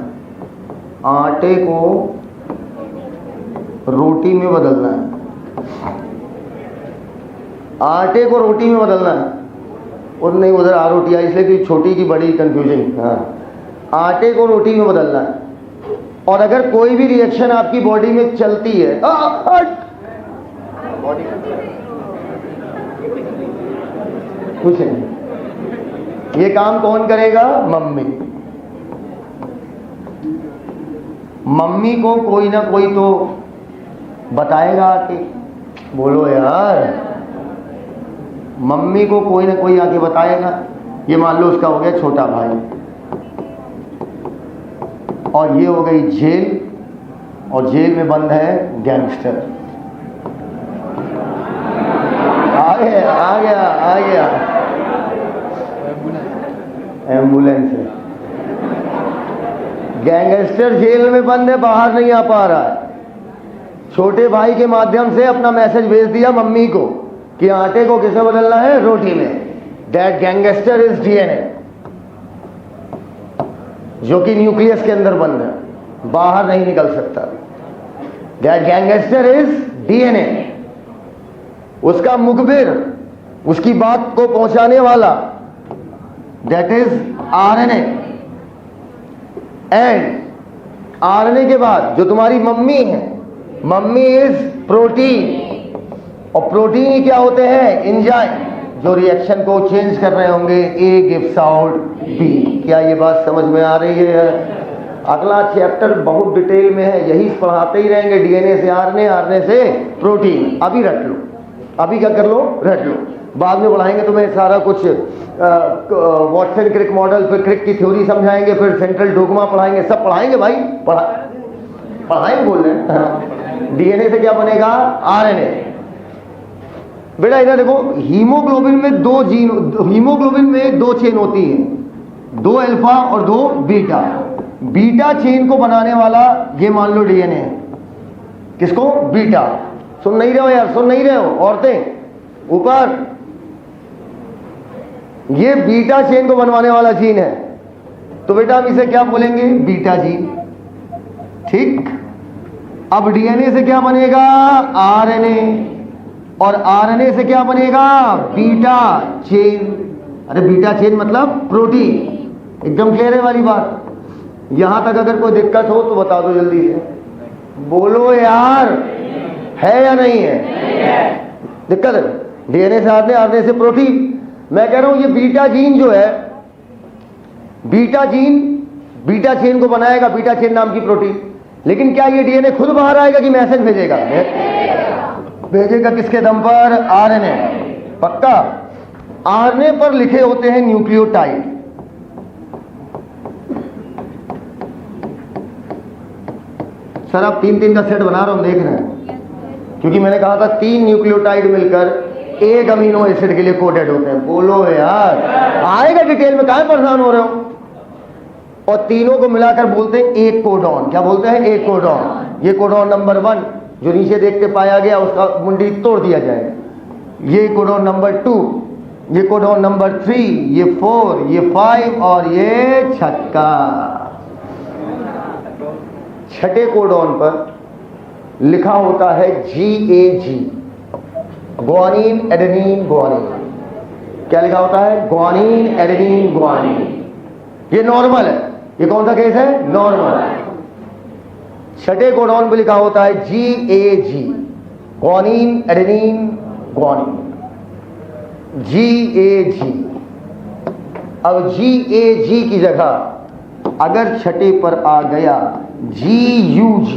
Speaker 1: आटे को रोटी में बदलना है, आटे को रोटी में बदलना है। और नहीं, उधर आरोटी आई, इसलिए कि छोटी की बड़ी कंफ्यूजन। हाँ, आटे को रोटी में बदलना है। और अगर कोई भी रिएक्शन आपकी बॉडी में चलती है, कुछ नहीं, ये काम कौन करेगा? मम्मी को कोई ना कोई तो बताएगा कि बोलो यार, मम्मी को कोई ना कोई आके बताएगा। ये मान लो उसका हो गया छोटा भाई, और ये हो गई जेल, और जेल में बंद है गैंगस्टर। आ गया एम्बुलेंस है। गैंगस्टर जेल में बंद है, बाहर नहीं आ पा रहा है। छोटे भाई के माध्यम से अपना मैसेज भेज दिया मम्मी को कि आटे को किसे बदलना है? रोटी में। दैट गैंगस्टर इज डीएनए, जो कि न्यूक्लियस के अंदर बंद है, बाहर नहीं निकल सकता। That gangster is DNA. उसका मुखबिर, उसकी बात को पहुंचाने वाला, that is RNA. And RNA के बाद जो तुम्हारी मम्मी है, मम्मी इज प्रोटीन। और प्रोटीन ही क्या होते हैं? एंजाइम, जो रिएक्शन को चेंज कर रहे होंगे। A gives out B. क्या ये बात समझ में आ रही है? अगला चैप्टर बहुत डिटेल में है, यही पढ़ाते ही रहेंगे, डीएनए से आरएनए, आरएनए से प्रोटीन। अभी रट लो, अभी क्या कर लो, रट लो। बाद में पढ़ाएंगे तुम्हें सारा कुछ, वॉटसन क्रिक मॉडल, फिर क्रिक की थ्योरी समझाएंगे, फिर सेंट्रल डोगमा पढ़ाएंगे, सब पढ़ाएंगे भाई, पढ़ाएंगे बोल रहे हैं। डीएनए से क्या बनेगा, आरएनए। बेटा इधर देखो, हीमोग्लोबिन में दो जीन, हीमोग्लोबिन में दो चेन होती है, दो अल्फा और दो बीटा। बीटा चेन को बनाने वाला ये मान लो डीएनए है, किसको, बीटा। सुन नहीं रहे हो यार, सुन नहीं रहे हो औरतें ऊपर, ये बीटा चेन को बनवाने वाला जीन है, तो बेटा हम इसे क्या बोलेंगे, बीटा जीन। ठीक, अब डीएनए से क्या बनेगा, आरएनए, और आरएनए से क्या बनेगा, बीटा चेन। अरे बीटा चेन मतलब प्रोटीन। एकदम क्लियर है वाली बात। यहां तक अगर कोई दिक्कत हो तो बता दो जल्दी से, बोलो यार, है या नहीं है, दिक्कत है। डीएनए से आरएनए, आरएनए से प्रोटीन। मैं कह रहा हूं ये बीटा जीन जो है, बीटा जीन बीटा चेन को बनाएगा, बीटा चेन नाम की प्रोटीन। लेकिन क्या ये डीएनए खुद बाहर आएगा कि मैसेज भेजेगा, भेजेगा किसके दम पर, आरएनए। पक्का, आरएनए पर लिखे होते हैं न्यूक्लियोटाइड। सर आप 3-3 का सेट बना रहा हूं, देख रहे हैं, क्योंकि मैंने कहा था 3 न्यूक्लियोटाइड मिलकर एक अमीनो एसिड के लिए कोडेड होते हैं। बोलो यार, आएगा डिटेल में, काहे परेशान हो रहे हो। और तीनों को मिलाकर बोलते हैं एक कोडॉन। क्या बोलते हैं, एक कोडॉन। ये कोडॉन नंबर 1 जो नीचे देख के पाया गया, उसका मुंडी तोड़ दिया जाएगा। ये कोडॉन नंबर 2, ये कोडॉन नंबर 3, ये 4, ये 5 और ये छठा। छठे कोडॉन पर लिखा होता है GAG, ग्वानिन एडेनिन ग्वानिन। क्या लिखा होता है, ग्वानिन एडेनिन ग्वानिन। ये नॉर्मल है, ये कौन सा केस है, नॉर्मल। छठे कोडॉन पर लिखा होता है GAG, guanine adenine guanine, GAG। अब GAG की जगह अगर छठे पर आ गया GUG,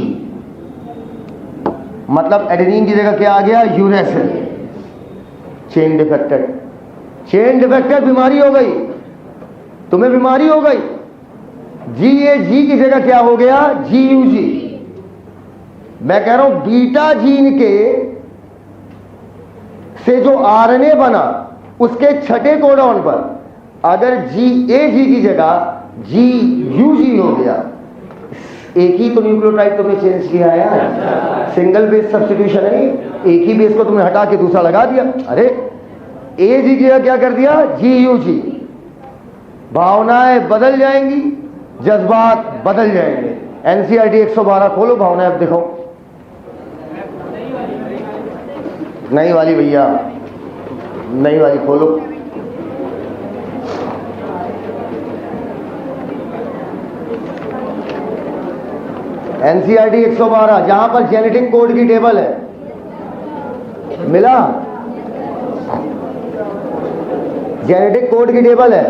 Speaker 1: मतलब एडेनिन की जगह क्या आ गया, uracil. Chain defected, chain defected बीमारी हो गई, तुम्हें बीमारी हो गई। GAG की जगह क्या हो गया, GUG। मैं कह रहा हूं बीटा जीन के से जो आरएनए बना, उसके छठे कोडॉन पर अगर GAG की जगह GUG हो गया, एक ही तो न्यूक्लियोटाइड तुमने चेंज किया है, सिंगल बेस सब्स्टिट्यूशन है, एक ही बेस को तुमने हटा के दूसरा लगा दिया। अरे AG की जगह क्या कर दिया, GUG। भावनाएं बदल जाएंगी, जज्बात बदल जाएंगे। NCERT 112 खोलो, भावनाएं देखो। नई वाली भैया, नई वाली खोलो। NCERT 112, जहां पर जेनेटिक कोड की टेबल है, मिला, जेनेटिक कोड की टेबल है।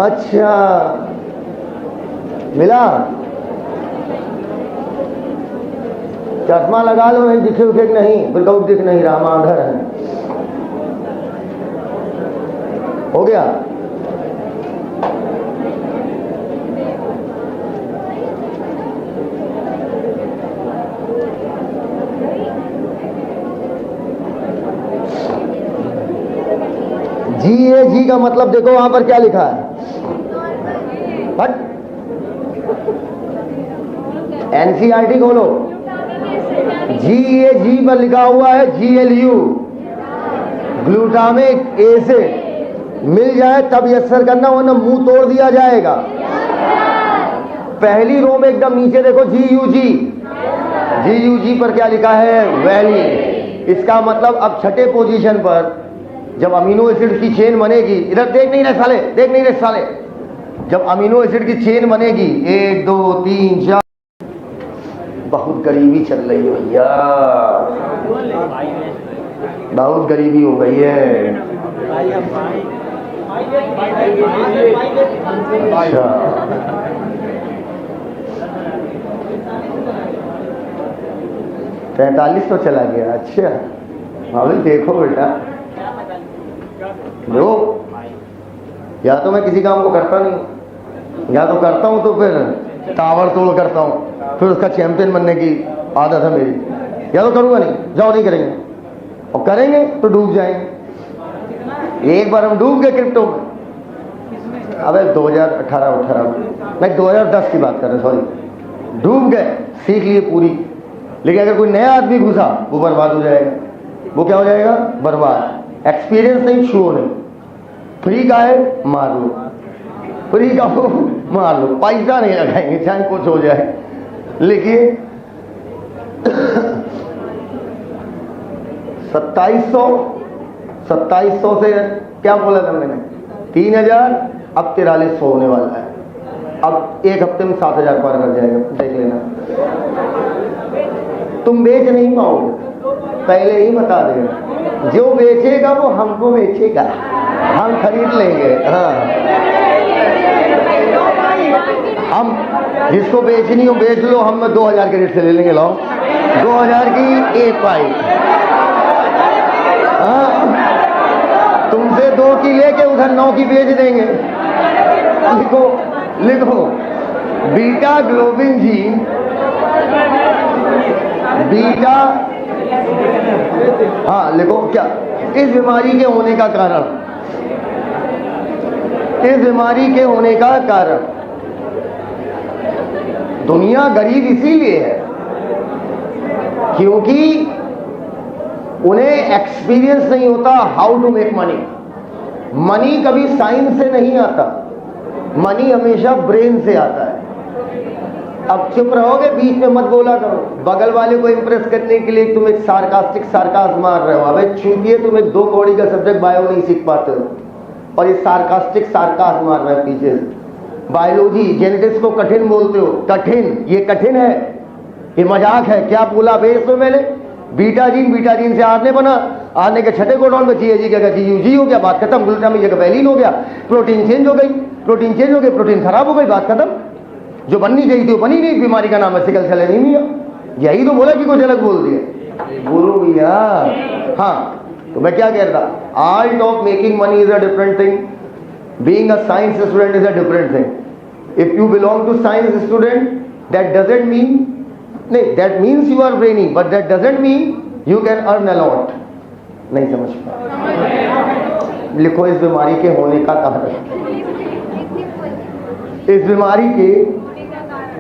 Speaker 1: अच्छा, मिला। चश्मा लगा लो, नहीं दिखे उखे नहीं, बिल्कुल दिख नहीं रहा, मांगर है। हो गया। GAG का मतलब देखो वहां पर क्या लिखा है, बट NCERT खोलो, GAG पर लिखा हुआ है GLU, ग्लूटामिक एसिड। मिल जाए तब यस करना, वरना मुंह तोड़ दिया जाएगा। पहली रो में एकदम नीचे देखो GUG, GUG पर क्या लिखा है, वैलिन। इसका मतलब अब छठे पोजीशन पर जब अमीनो एसिड की चेन बनेगी, इधर देख नहीं रहे साले, देख नहीं रहे साले, जब अमीनो एसिड की चेन बनेगी 1 2 3 4, बहुत गरीबी चल रही है भैया, बहुत गरीबी हो गई है। अच्छा, तैतालीस तो चला गया। अच्छा भाभी देखो बेटा, लो या तो मैं किसी काम को करता नहीं, या तो करता हूं तो फिर ताबड़ तोड़ करता हूं, फिर उसका चैंपियन बनने की आदत है मेरी। या तो करूंगा नहीं, जाओ नहीं करेंगे, और करेंगे तो डूब जाएंगे। एक बार हम डूब गए क्रिप्टो में, अबे 2018 मैं 2010 की बात कर रहा हूँ, सॉरी, डूब गए, सीख लिए पूरी। लेकिन अगर कोई नया आदमी घुसा वो बर्बाद हो जाएगा। वो क्या हो जाएगा? बर्बाद। एक्सपीरियंस नहीं, शो नहीं। फ्री का है मार लो, फ्री का हो मार लो, पैसा नहीं लगाएंगे चाहे कुछ हो जाए। लेकिन 2700 से क्या बोला था मैंने, 3000, अब 4300 होने वाला है। अब एक हफ्ते में 7000 पार कर जाएगा, देख लेना। तुम बेच नहीं पाओगे, पहले ही बता देगा। जो बेचेगा वो हमको बेचेगा, हम खरीद लेंगे। हाँ, हम जिसको बेचनी हो बेच लो, हम 2000 के रेट से ले लेंगे। लाओ 2000 की एक पाई। हाँ, तुमसे 2 की लेके उधर 9 की बेच देंगे। लिखो लिखो, बीटा ग्लोबिन जीन, बीटा, हाँ लिखो क्या इस बीमारी के होने का कारण, इस बीमारी के होने का कारण। दुनिया गरीब इसीलिए है क्योंकि उन्हें एक्सपीरियंस नहीं होता how to make money. Money कभी साइंस से नहीं आता, मनी हमेशा ब्रेन से आता है। अब चुप रहोगे, बीच में मत बोला करो। बगल वाले को इंप्रेस करने के लिए तुम एक सार्कास्टिक मार रहे हो। अबे चूतिए, तुम एक 2 कौड़ी का सब्जेक्ट बायो नहीं सीख पाते हो और ये सार्कास्टिक मार रहे हैं पीछे से। बायोलॉजी जेनेटिक्स को कठिन बोलते हो, कठिन, ये कठिन है, ये मजाक है। क्या बोला बे इसमें मैंने? बीटा जीन से आरने बना, आरने के छठे कोडॉन में जीएजी का जी हो गया, बात खत्म। ग्लूटाम में जगह वैलिन हो गया, प्रोटीन चेंज हो गई, प्रोटीन खराब हो गई, बात खत्म। जो बननी चाहिए थी वो बनी नहीं। बीमारी का नाम है सिकल सेल एनीमिया। यही तो बोला कि कुछ अलग बोल दिया। बोलो भैया। हाँ, तो मैं क्या कह रहा था, art of making money is a different thing, being a science student is a different thing. If you belong to science student, that doesn't mean, नहीं, that means you are brainy, but that doesn't mean you can earn a lot. नहीं समझ पाए? लिखो इस बीमारी के होने का कारण, इस बीमारी के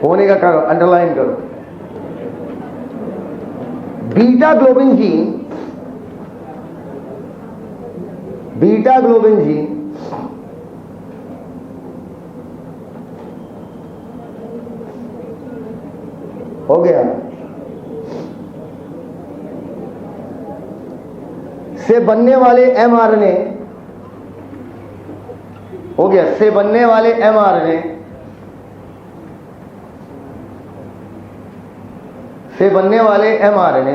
Speaker 1: होने का कारण अंडरलाइन करो। बीटा ग्लोबिन जीन हो गया से बनने वाले एमआरएनए, हो गया से बनने वाले एमआरएनए, से बनने वाले एमआरएनए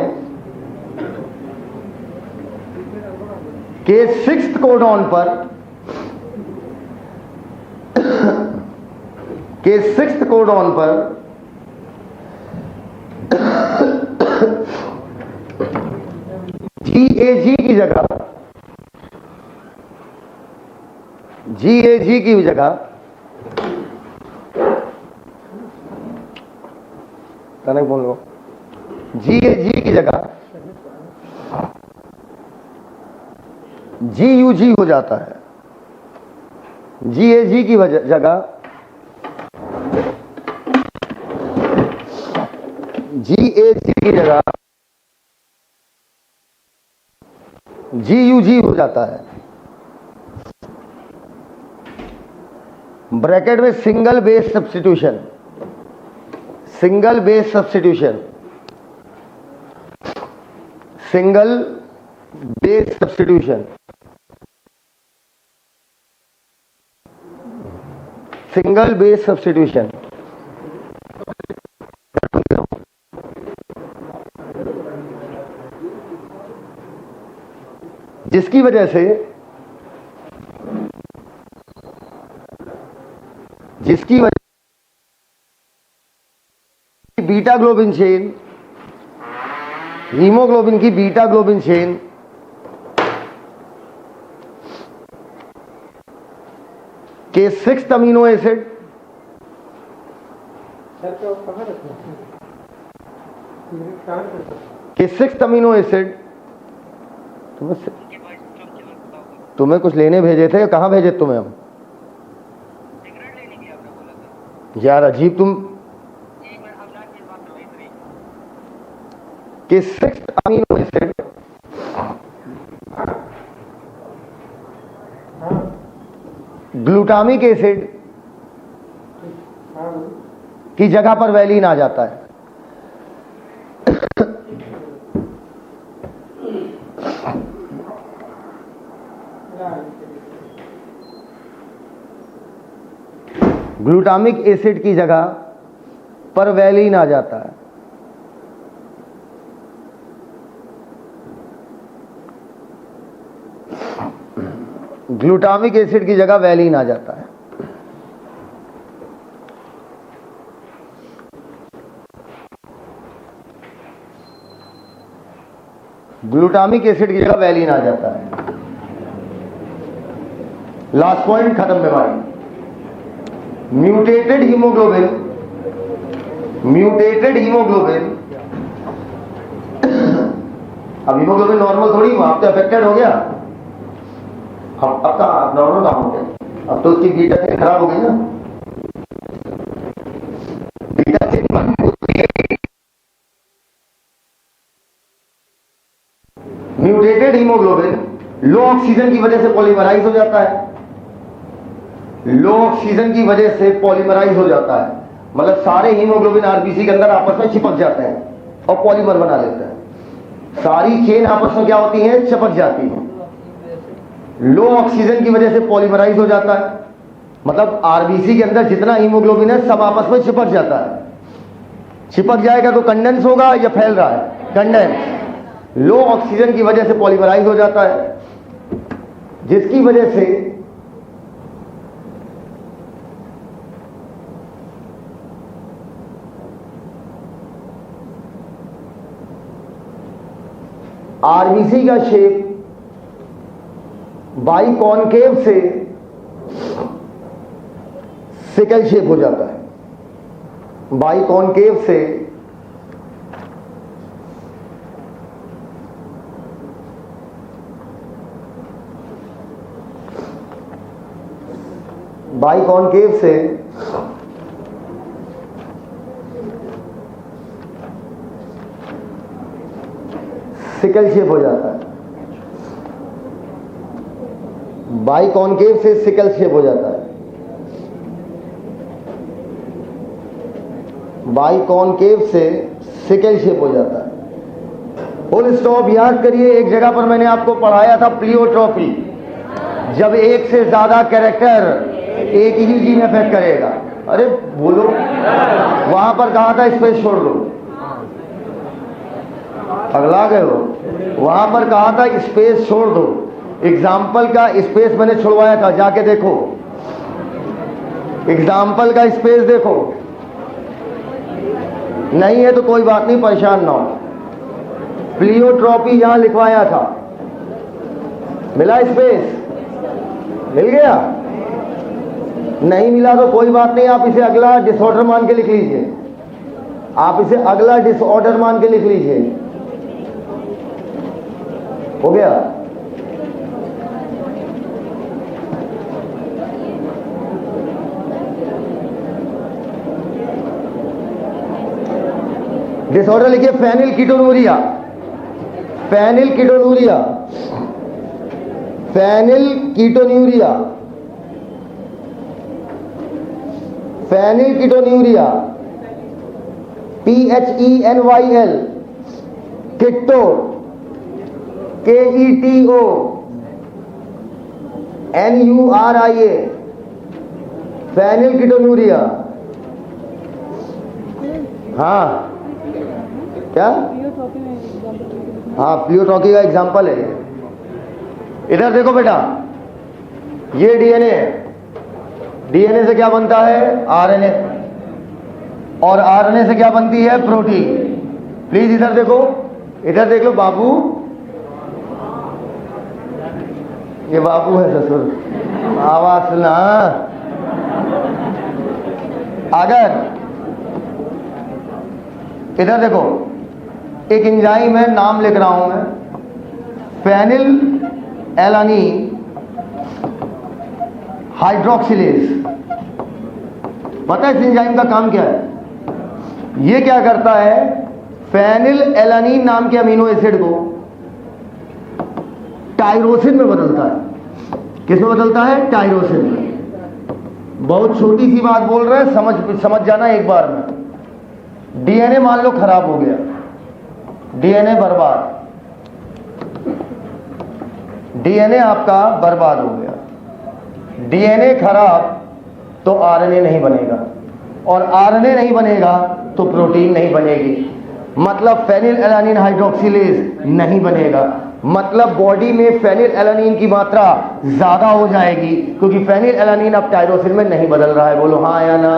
Speaker 1: के 6th कोडॉन पर, के 6th कोडॉन पर GAG की जगह, GAG की जगह कनेक्ट बोल लो, GAG की जगह GUG हो जाता है। GAG की जगह GAG की जगह GUG हो जाता है। ब्रैकेट में single base substitution, single base substitution, single base substitution, single base substitution. जिसकी वजह से जिसकी वजह बीटा ग्लोबिन चेन, हीमोग्लोबिन की बीटा ग्लोबिन चेन के 6th अमीनो एसिड के 6th अमीनो एसिड, तुम्हें कुछ लेने भेजे थे, कहां भेजे तुम्हें हम? यार अजीब तुम। के 6th amino acid glutamic acid की जगह पर वैलीन आ जाता है। ग्लूटामिक एसिड की जगह पर वैलीन आ जाता है। ग्लूटामिक एसिड की जगह वैलीन आ जाता है। ग्लूटामिक एसिड की जगह वैलीन आ जाता है। लास्ट पॉइंट खत्म बीमारी। म्यूटेटेड हीमोग्लोबिन, म्यूटेटेड हीमोग्लोबिन, अब हीमोग्लोबिन नॉर्मल थोड़ी हुआ, अब तो अफेक्टेड हो गया। हम अब कहां नॉर्मल कहां हो गया? अब तो उसकी बीटा चेन खराब हो गई ना। बीटा चेन म्यूटेटेड हीमोग्लोबिन लो ऑक्सीजन की वजह से पॉलीमराइज हो जाता है। लो ऑक्सीजन की वजह से पॉलीमराइज हो जाता है, मतलब सारे हीमोग्लोबिन आरबीसी के अंदर आपस में चिपक जाते हैं और पॉलीमर बना लेते हैं। सारी चेन आपस में क्या होती है? चिपक जाती है। लो ऑक्सीजन की वजह से पॉलीमराइज हो जाता है, मतलब आरबीसी के अंदर जितना हीमोग्लोबिन है सब आपस में चिपक जाता है। चिपक जाएगा तो कंडेंस होगा या फैल रहा है? कंडेंस। लो ऑक्सीजन की वजह से पॉलीमराइज हो जाता है, जिसकी वजह से आरबीसी का शेप बाई कॉनकेव से सिकल शेप हो जाता है। बाई कॉनकेव से बाई कॉनकेव से सिकल शेप हो जाता है। बाई कॉनकेव से सिकल शेप हो जाता है। बाई कॉनकेव से सिकल शेप हो जाता है। Full stop. याद करिए, एक जगह पर मैंने आपको पढ़ाया था प्लियोट्रॉपी, जब एक से ज्यादा कैरेक्टर एक ही जीन अफेक्ट करेगा। अरे बोलो, वहां पर कहा था स्पेस छोड़ दो, अगला गए हो। वहां पर कहा था स्पेस छोड़ दो। एग्जाम्पल का स्पेस मैंने छुड़वाया था, जाके देखो। एग्जाम्पल का स्पेस देखो, नहीं है तो कोई बात नहीं, परेशान ना हो। प्लियोट्रॉपी यहां लिखवाया था, मिला स्पेस? मिल गया? नहीं मिला तो कोई बात नहीं, आप इसे अगला डिसऑर्डर मान के लिख लीजिए। आप इसे अगला डिसऑर्डर मान के लिख लीजिए। हो गया? डिसऑर्डर लिखिए phenylketonuria. Phenylketonuria, phenylketonuria, phenylketonuria, PHENYL, keto, KETO, NURIA, phenylketonuria. हाँ क्या? हाँ, प्लियोट्रॉपी का एग्जाम्पल है। इधर देखो बेटा, ये डीएनए है, डीएनए से क्या बनता है? आरएनए। और आरएनए से क्या बनती है? प्रोटीन। प्लीज इधर देखो, इधर देख लो बाबू, ये बाबू है ससुर, आवाज सुना। अगर इधर देखो, एक एंजाइम है, नाम लिख रहा हूं मैं, फेनिल एलानीन हाइड्रोक्सिलेज। पता है इस एंजाइम का काम क्या है? ये क्या करता है, फेनिल एलानीन नाम के अमीनो एसिड को टायरोसिन में बदलता है। किस में बदलता है? टायरोसिन में। बहुत छोटी सी बात बोल रहे हैं, समझ जाना एक बार में। डीएनए मान लो खराब हो गया, डीएनए बर्बाद, डीएनए आपका बर्बाद हो गया। डीएनए खराब तो आरएनए नहीं बनेगा, और आरएनए नहीं बनेगा तो प्रोटीन नहीं बनेगी, मतलब फेनिल एलानीन हाइड्रोक्सिलेज नहीं बनेगा। मतलब बॉडी में फेनिल एलानीन की मात्रा ज्यादा हो जाएगी, क्योंकि फेनिल एलानीन अब टायरोसिन में नहीं बदल रहा है। बोलो हाँ या ना,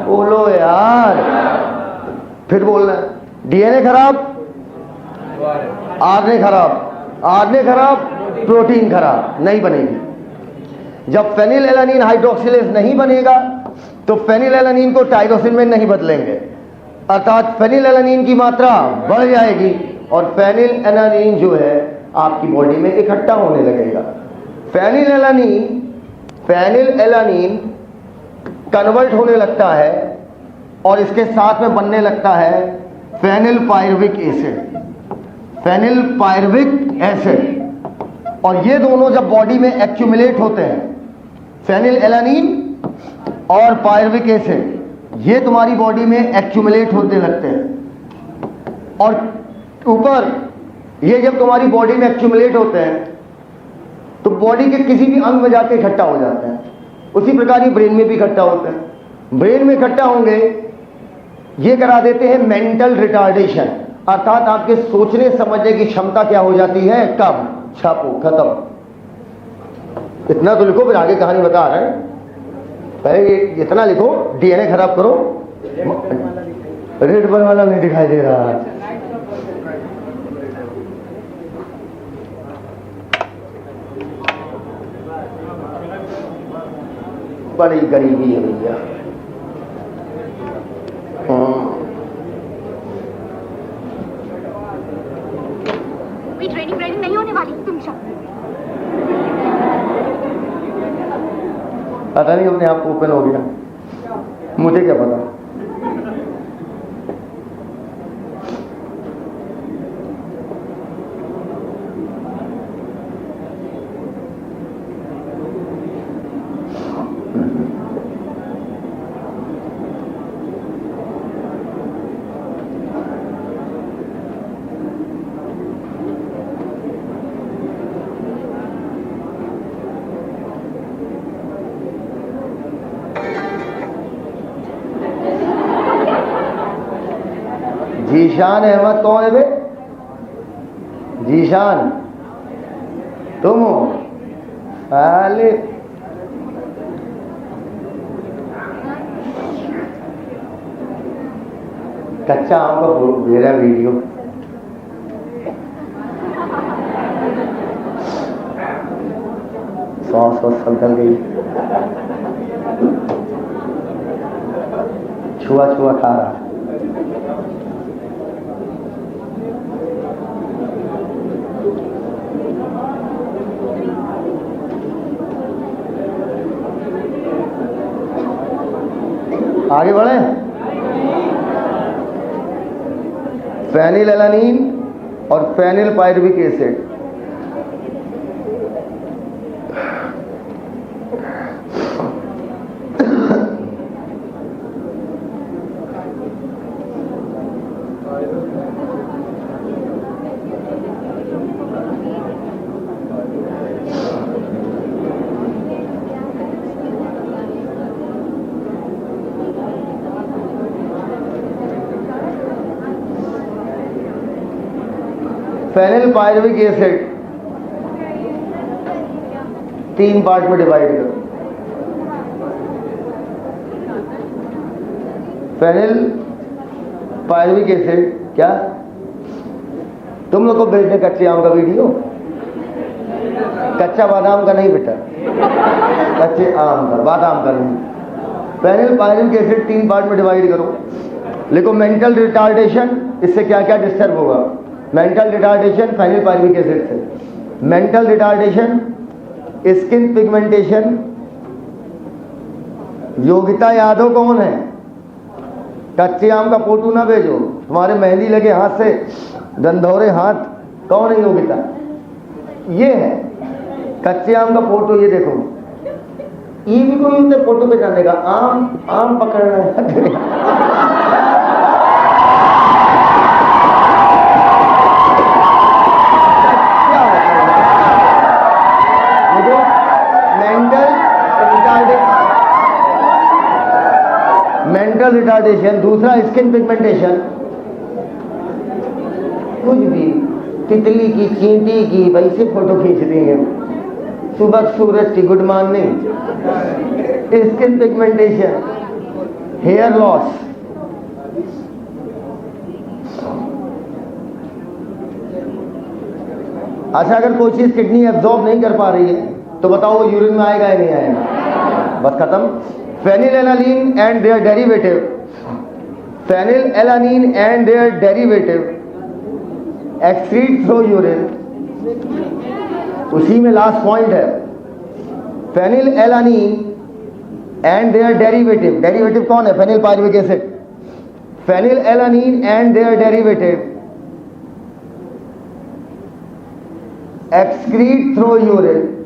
Speaker 1: बोलो यार। फिर बोलना, डीएनए खराब, आरएनए खराब, आरएनए खराब, प्रोटीन खराब, नहीं बनेगी। जब फेनिल एलानीन हाइड्रोक्सिलेज नहीं बनेगा तो फेनिल एलानीन को टायरोसिन में नहीं बदलेंगे, अर्थात फेनिल एलानीन की मात्रा बढ़ जाएगी और फेनिल एलानीन जो है आपकी बॉडी में इकट्ठा होने लगेगा। फेनिल एलानीन कन्वर्ट होने लगता है और इसके साथ में बनने लगता है phenyl pyruvic acid, phenyl pyruvic acid. और ये दोनों जब बॉडी में एक्यूमुलेट होते हैं, फेनिल एलानीन और पायरुविक एसिड, ये तुम्हारी बॉडी में एक्यूमुलेट होने लगते हैं। और ऊपर ये जब तुम्हारी बॉडी में एक्यूमुलेट होते हैं तो बॉडी के किसी भी अंग में जाके इकट्ठा हो जाते हैं। उसी प्रकार ही ब्रेन में भी इकट्ठा होते हैं। ब्रेन में इकट्ठा होंगे, ये करा देते हैं मेंटल रिटार्डेशन, अर्थात आपके सोचने समझने की क्षमता क्या हो जाती है? कम। छापो, खत्म। इतना तो लिखो, फिर आगे कहानी बता रहे हैं। पहले इतना लिखो, डीएनए खराब करो। रेड बल वाला नहीं दिखाई दे रहा है। बड़ी गरीबी है भैया।
Speaker 2: ट्रेनिंग नहीं होने वाली तुम सब।
Speaker 1: पता नहीं अपने आप को ओपन हो गया, मुझे क्या पता। जीशान अहमद कौन है बे? जीशान तुम हो? अरे कच्चा आम का मेरा वीडियो सॉस संतल गई, छुआ छुआ खा रहा। आगे बढ़े। फेनिल एलानीन और phenyl pyruvic acid, phenyl pyruvic acid 3 part में डिवाइड करो। Phenyl pyruvic acid. क्या तुम लोग को भेजने कच्चे आम का वीडियो? कच्चा बादाम का नहीं बेटा, कच्चे आम का, बादाम का नहीं। फेनिल पायरुविक एसिड 3 पार्ट में डिवाइड करो। लिखो मेंटल रिटार्डेशन, इससे क्या क्या डिस्टर्ब होगा? Mental retardation phenyl pyruvic acid से। Mental retardation, skin pigmentation. Yogita Yadav कौन है? कच्चे आम का फोटो ना भेजो, तुम्हारे मेहंदी लगे हाथ से गंधौरे हाथ। कौन है योगिता? ये है कच्चे आम का फोटो। ये देखो, ये भी कोई उनसे फोटो पे जाने का, आम आम पकड़ना है। Mental retardation. दूसरा स्किन पिगमेंटेशन, कुछ भी तितली की, चींटी की, वैसे फोटो खींच देंगे। सुबह सूरज की good morning. Skin pigmentation, hair loss. अच्छा, अगर कोई चीज किडनी एब्जॉर्ब नहीं कर पा रही है तो बताओ यूरिन में आएगा या नहीं आएगा? बस खत्म। Phenylalanine and their derivative, phenylalanine and their derivative excrete through urine. उसी में लास्ट पॉइंट है, phenylalanine and their derivative. Derivative कौन है? Phenyl pyruvic acid. Phenylalanine and their derivative excrete through urine.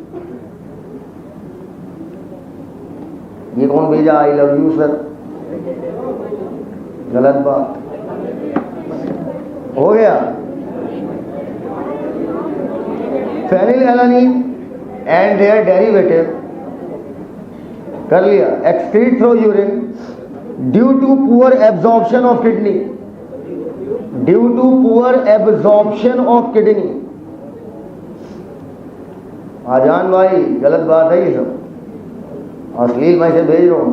Speaker 1: ये कौन भेजा? I love you sir. गलत बात हो गया। फेनिलएलानीन एंड देयर डेरिवेटिव कर लिया, excrete through urine due to poor absorption of kidney. Due to poor absorption of kidney. Azaan भाई गलत बात है ये सब, अश्लील मैसेज भेज रहा हूं,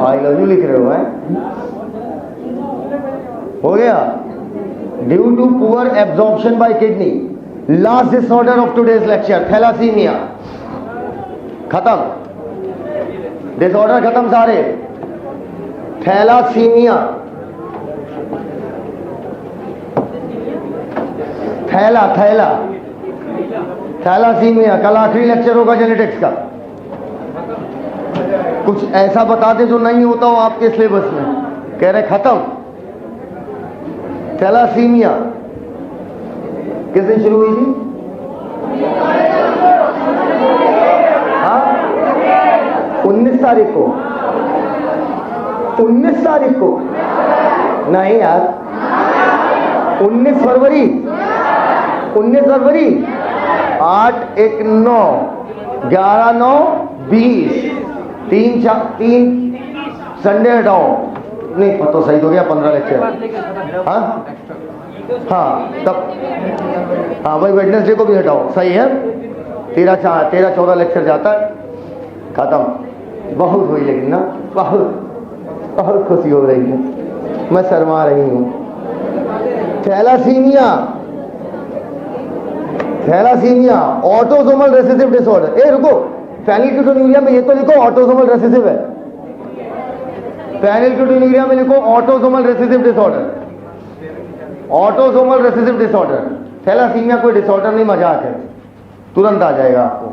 Speaker 1: आई लव यू लिख रहे हो हैं? हो गया। Due to poor absorption by kidney. Last disorder of today's lecture, thalassaemia. खत्म, डिसऑर्डर खत्म सारे। थैलासीमिया, थैला थैला थैलासीमिया। कल आखिरी लेक्चर होगा जेनेटिक्स का। कुछ ऐसा बता दे जो नहीं होता हो आपके सिलेबस में। कह रहे खत्म। थैलासीमिया किस दिन शुरू हुई थी? हाँ, 19 तारीख को। 19 तारीख को नहीं यार, 19 फरवरी। 19 फरवरी, 8 1 9 11 9 20 3 संडे हटाओ। नहीं तो सही हो गया, 15 लेक्चर। हाँ हाँ तब, हाँ भाई वेडनेसडे को भी हटाओ, सही है। 13 14 लेक्चर जाता है। खत्म। बहुत हुई लेकिन ना, बहुत खुशी हो रही है, मैं शर्मा रही हूँ। Thalassemia, thalassemia autosomal recessive disorder. ए रुको, फेनिलकेटोन्यूरिया में ये तो लिखो ऑटोसोमल रेसेसिव है। फेनिलकेटोन्यूरिया में लिखो autosomal recessive disorder. Autosomal recessive disorder. Thalassaemia कोई डिसऑर्डर नहीं, मजाक है, तुरंत आ जाएगा आपको।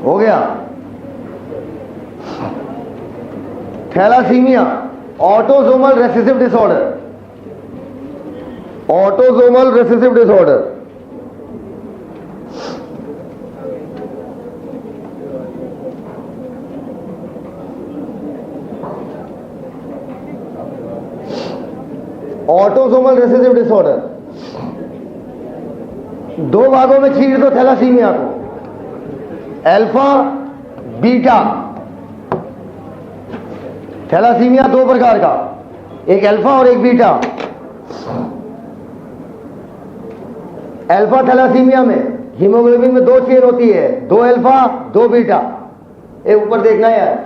Speaker 1: हो गया। Thalassaemia autosomal recessive disorder. Autosomal recessive disorder. Autosomal recessive disorder दो भागों में छीट दो थैलासीमिया को, अल्फा बीटा। थैलासीमिया दो प्रकार का, एक अल्फा और एक बीटा। अल्फा थैलासीमिया में हीमोग्लोबिन में दो चेन होती है, दो अल्फा दो बीटा। ए ऊपर देखना यार,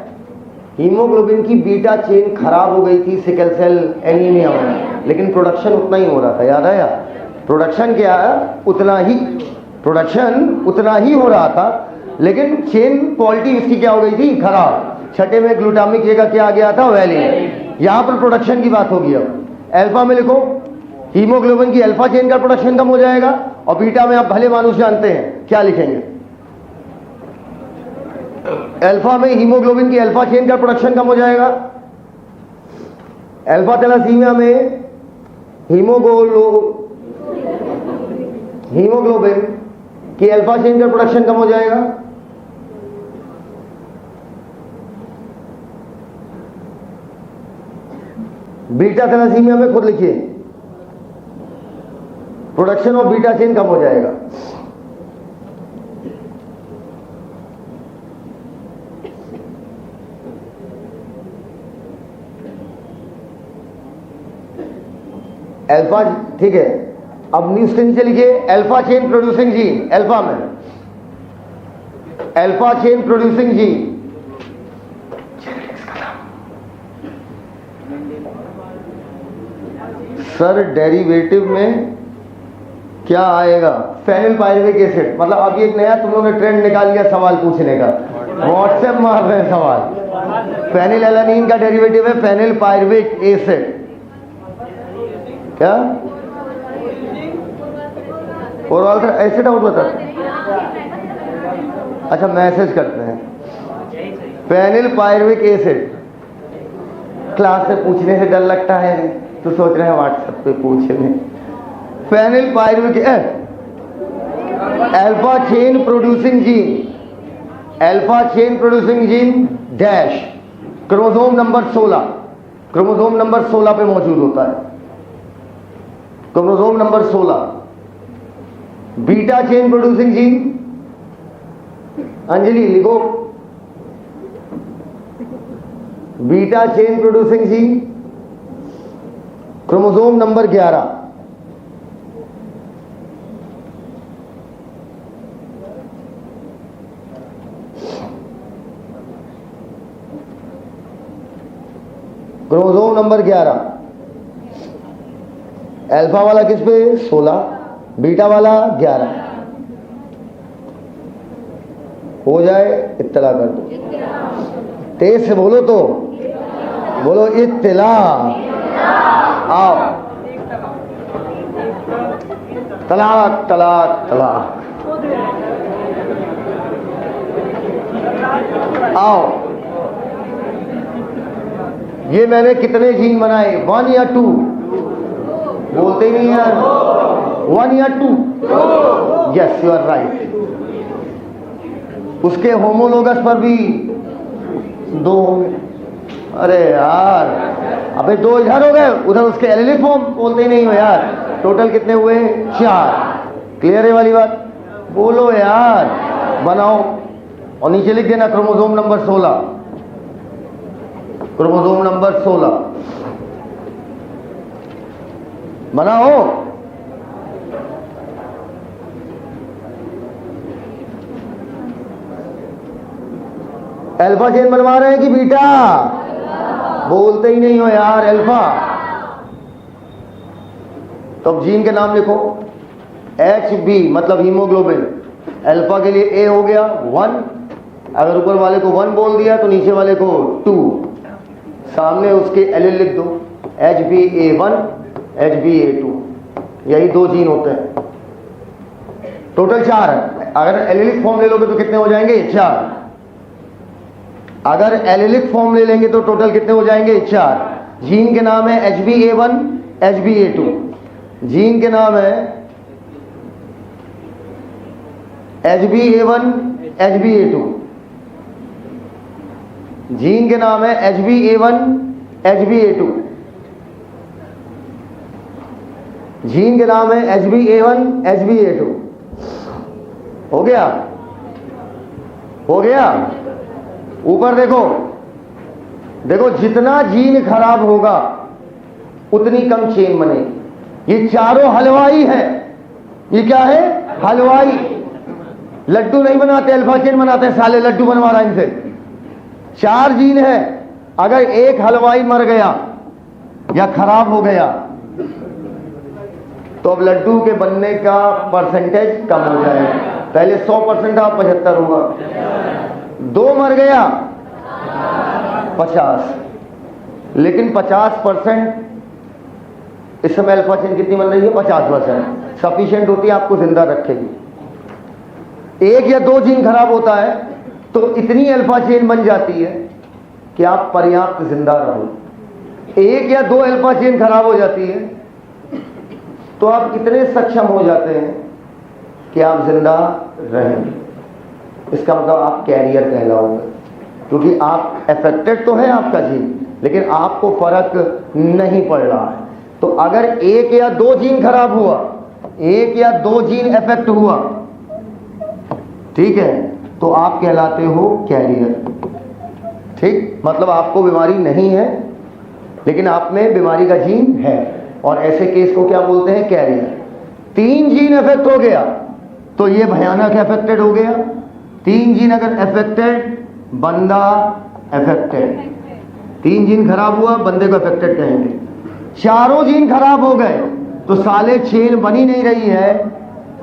Speaker 1: हीमोग्लोबिन की बीटा चेन खराब हो गई थी सिकल सेल एनीमिया में, लेकिन प्रोडक्शन उतना ही हो रहा था। याद आया? प्रोडक्शन क्या है? प्रोडक्शन उतना ही हो रहा था, लेकिन चेन क्वालिटी इसकी क्या हो गई थी? खराब। छठे में ग्लूटामिक ए का क्या आ गया था? वैलिन। यहां पर प्रोडक्शन की बात होगी। अब अल्फा में लिखो, हीमोग्लोबिन की अल्फा चेन का प्रोडक्शन कम हो जाएगा, और बीटा में आप भले मानुस जानते हैं क्या लिखेंगे। अल्फा में हीमोग्लोबिन की अल्फा चेन का प्रोडक्शन कम हो जाएगा। अल्फा थैलेसीमिया में हीमोग्लोबिन की अल्फा चेन का प्रोडक्शन कम हो जाएगा। बीटा थैलेसीमिया में खुद लिखिए, प्रोडक्शन ऑफ बीटा चेन कम हो जाएगा। अल्फा, ठीक है। अब न्यूज के नीचे लिखिए alpha chain producing gene. Alpha में alpha chain producing gene, sir derivative में क्या आएगा? Phenyl pyruvic acid. मतलब अभी एक नया तुम लोगों ने ट्रेंड निकाल लिया सवाल पूछने का, व्हाट्सएप मार रहे हैं सवाल। फेनिल एलानीन का डेरिवेटिव है फेनिल पायरुविक एसिड। क्या? और एसिड आउट बता। अच्छा, मैसेज करते हैं फेनिल पायरुविक एसिड। क्लास से पूछने से डर लगता है तो सोच रहे हैं व्हाट्सएप पे पूछ लें। Phenyl pyruvic alpha chain producing gene, alpha chain producing gene dash chromosome number 16, chromosome number 16 पे मौजूद होता है। Chromosome number 16। Beta chain producing gene, Anjali लिखो, beta chain producing gene chromosome number 11। Chromosome number 11। Alpha वाला किस पे? 16, बीटा वाला 11। हो जाए इत्तला कर दो। तेज से बोलो तो बोलो, इत्तला। आओ, तलाक तलाक तलाक। आओ, ये मैंने कितने जीन बनाए? 1 या 2? बोलते ही नहीं यार। 1 या 2? Yes, you are right. उसके होमोलोगस पर भी 2 होंगे। अरे यार, अबे 2 इधर हो गए, उधर उसके एलिलिक फॉर्म बोलते ही नहीं हो यार। टोटल कितने हुए? 4। क्लियर है वाली बात? बोलो यार, बनाओ और नीचे लिख देना क्रोमोसोम नंबर 16, क्रोमोसोम नंबर 16 बनाओ। अल्फा चेन बनवा रहे हैं कि बीटा? बोलते ही नहीं हो यार, अल्फा। तो अब जीन के नाम लिखो। HB मतलब हीमोग्लोबिन। अल्फा के लिए A हो गया 1, अगर ऊपर वाले को 1 बोल दिया तो नीचे वाले को 2, सामने उसके एलील लिख दो, HbA1 HbA2। यही 2 जीन होते हैं। टोटल 4 है। अगर एलिलिक फॉर्म ले लोगे तो कितने हो जाएंगे? 4। अगर एलिलिक फॉर्म ले लेंगे तो टोटल कितने हो जाएंगे? 4। जीन के नाम है HbA1 HbA2। जीन के नाम है HbA1 HbA2। जीन के नाम है HbA1 HbA2। जीन के नाम है HbA1 HbA2। हो गया? हो गया? ऊपर देखो, देखो जितना जीन खराब होगा उतनी कम चेन बनेगी। ये चारों हलवाई है। ये क्या है? हलवाई। लड्डू नहीं बनाते, अल्फा चेन बनाते हैं, साले लड्डू बनवा रहा है इनसे। 4 जीन है, अगर एक हलवाई मर गया या खराब हो गया तो अब लड्डू के बनने का परसेंटेज कम हो जाएगा। पहले 100% था, 75 हुआ। 2 मर गया 50, लेकिन 50% इस समय अल्फा चेन कितनी बन रही है? 50% सफिशिएंट होती है, आपको जिंदा रखेगी। 1 या 2 जीन खराब होता है तो इतनी अल्फा चेन बन जाती है कि आप पर्याप्त जिंदा रहो। 1 या 2 अल्फा चेन खराब हो जाती है तो आप इतने सक्षम हो जाते हैं कि आप जिंदा रहेंगे। इसका मतलब आप कैरियर कहलाओगे, क्योंकि आप अफेक्टेड तो है आपका जीन, लेकिन आपको फर्क नहीं पड़ रहा है। तो अगर 1 या 2 जीन खराब हुआ, 1 या 2 जीन इफेक्ट हुआ, ठीक है, तो आप कहलाते हो कैरियर। ठीक, मतलब आपको बीमारी नहीं है लेकिन आप में बीमारी का जीन है, और ऐसे केस को क्या बोलते हैं? कैरियर। 3 जीन इफेक्ट हो गया तो ये भयानक अफेक्टेड हो गया। 3 जीन अगर अफेक्टेड, बंदा अफेक्टेड। 3 जीन खराब हुआ, बंदे को अफेक्टेड कहेंगे। 4 जीन खराब हो गए तो साले चेन बनी नहीं रही है।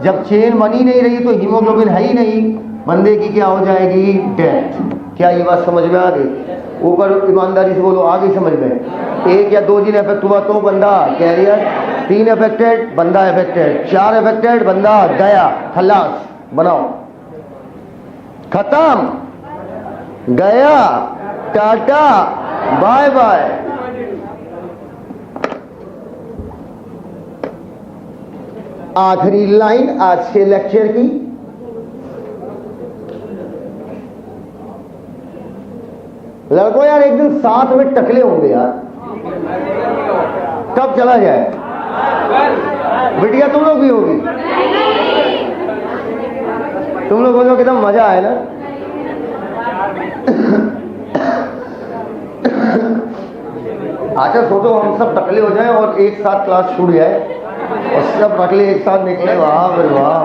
Speaker 1: जब चेन बनी नहीं रही तो हीमोग्लोबिन है ही नहीं, बंदे की क्या हो जाएगी? डेथ। क्या ये बात समझ में आ गई? ऊपर ईमानदारी से बोलो, आ गई समझ में? 1 या 2 जीन इफेक्ट हुआ तो बंदा कैरियर, 3 इफेक्टेड, बंदा इफेक्टेड, 4 इफेक्टेड, बंदा गया, खलास, बनाओ, खत्म, गया, टाटा, बाय बाय। आखिरी लाइन आज के लेक्चर की, लड़कों यार एक दिन साथ में टकले होंगे यार, कब चला जाए? बिटिया तुम लोग भी होगी, तुम लोग बोलो कितना मजा आए ना। अच्छा सोचो हम सब टकले हो जाए और एक साथ क्लास छूट जाए और सब टकले एक साथ निकले, वाह फिर वाह।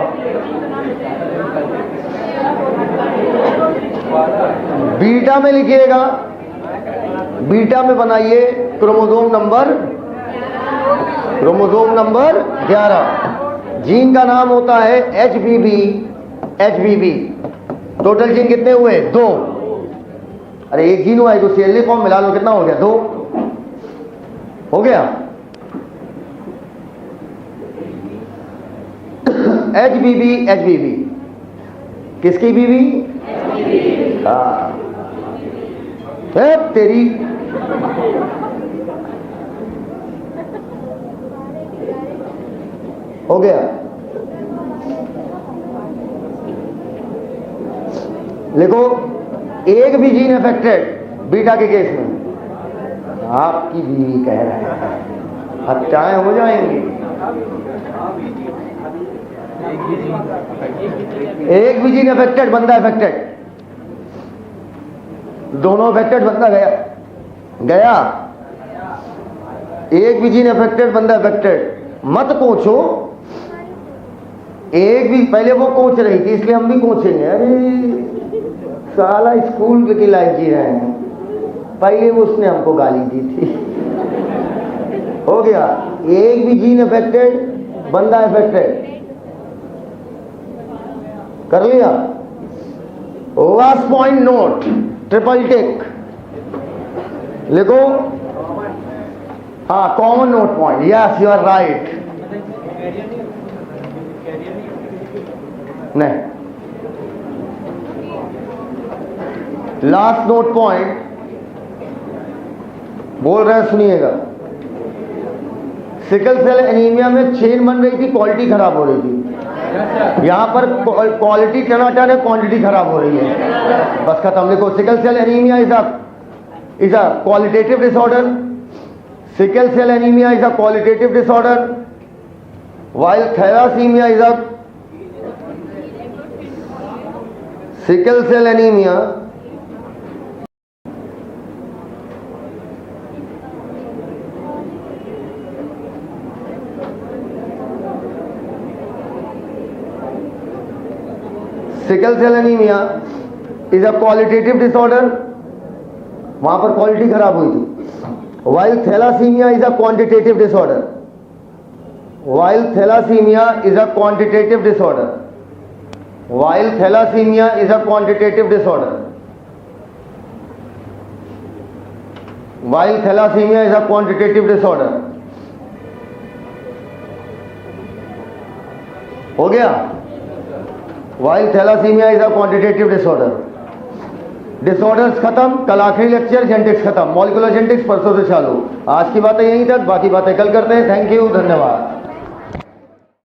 Speaker 1: बीटा में लिखिएगा, बीटा में बनाइए क्रोमोसोम नंबर 11। जीन का नाम होता है HBB। टोटल जीन कितने हुए? 2। अरे एक जीन हुआ है तो CLA फॉर्म मिला लो, कितना हो गया? 2 हो गया। HBB किसकी बीवी? तेरी हो गया। देखो एक भी जीन अफेक्टेड बीटा के केस में, आपकी बीवी कह रहे हैं हत्याएं हो जाएंगी। एक भी जीन अफेक्टेड, बंदा अफेक्टेड, दोनों अफेक्टेड, बंदा गया। एक भी जीन अफेक्टेड, बंदा अफेक्टेड। मत कोचो, एक भी, पहले वो कोच रही थी इसलिए हम भी कोचेंगे। अरे साला स्कूल की लाइफ जी रहे हैं, पहले वो उसने हमको गाली दी थी। हो गया, एक भी जीन अफेक्टेड, बंदा अफेक्टेड, कर लिया। Last point note, triple tick लिखो। हाँ, common note point, yes you are right. नहीं, लास्ट नोट पॉइंट बोल रहे हैं, सुनिएगा। सिकल सेल एनीमिया में चेन बन रही थी, क्वालिटी खराब हो रही थी। यहां पर क्वालिटी टनाटन है, क्वांटिटी खराब हो रही है, बस खत्म। लिखो, sickle cell anaemia is a qualitative disorder. Sickle cell anaemia is a qualitative disorder, while thalassemia is a sickle cell anemia sickle cell anaemia is a qualitative disorder, वहां पर क्वालिटी खराब हुई थी। While thalassaemia is a quantitative disorder, while thalassaemia is a quantitative disorder, while thalassaemia is a quantitative disorder, while thalassemia is a quantitative disorder। हो गया, while thalassemia is a quantitative disorder। Disorders खत्म, कल आखिरी लेक्चर, जेनेटिक्स खत्म, मॉलिक्यूलर जेनेटिक्स परसों से चालू। आज की बातें यहीं तक, बाकी बातें कल करते हैं। थैंक यू, धन्यवाद।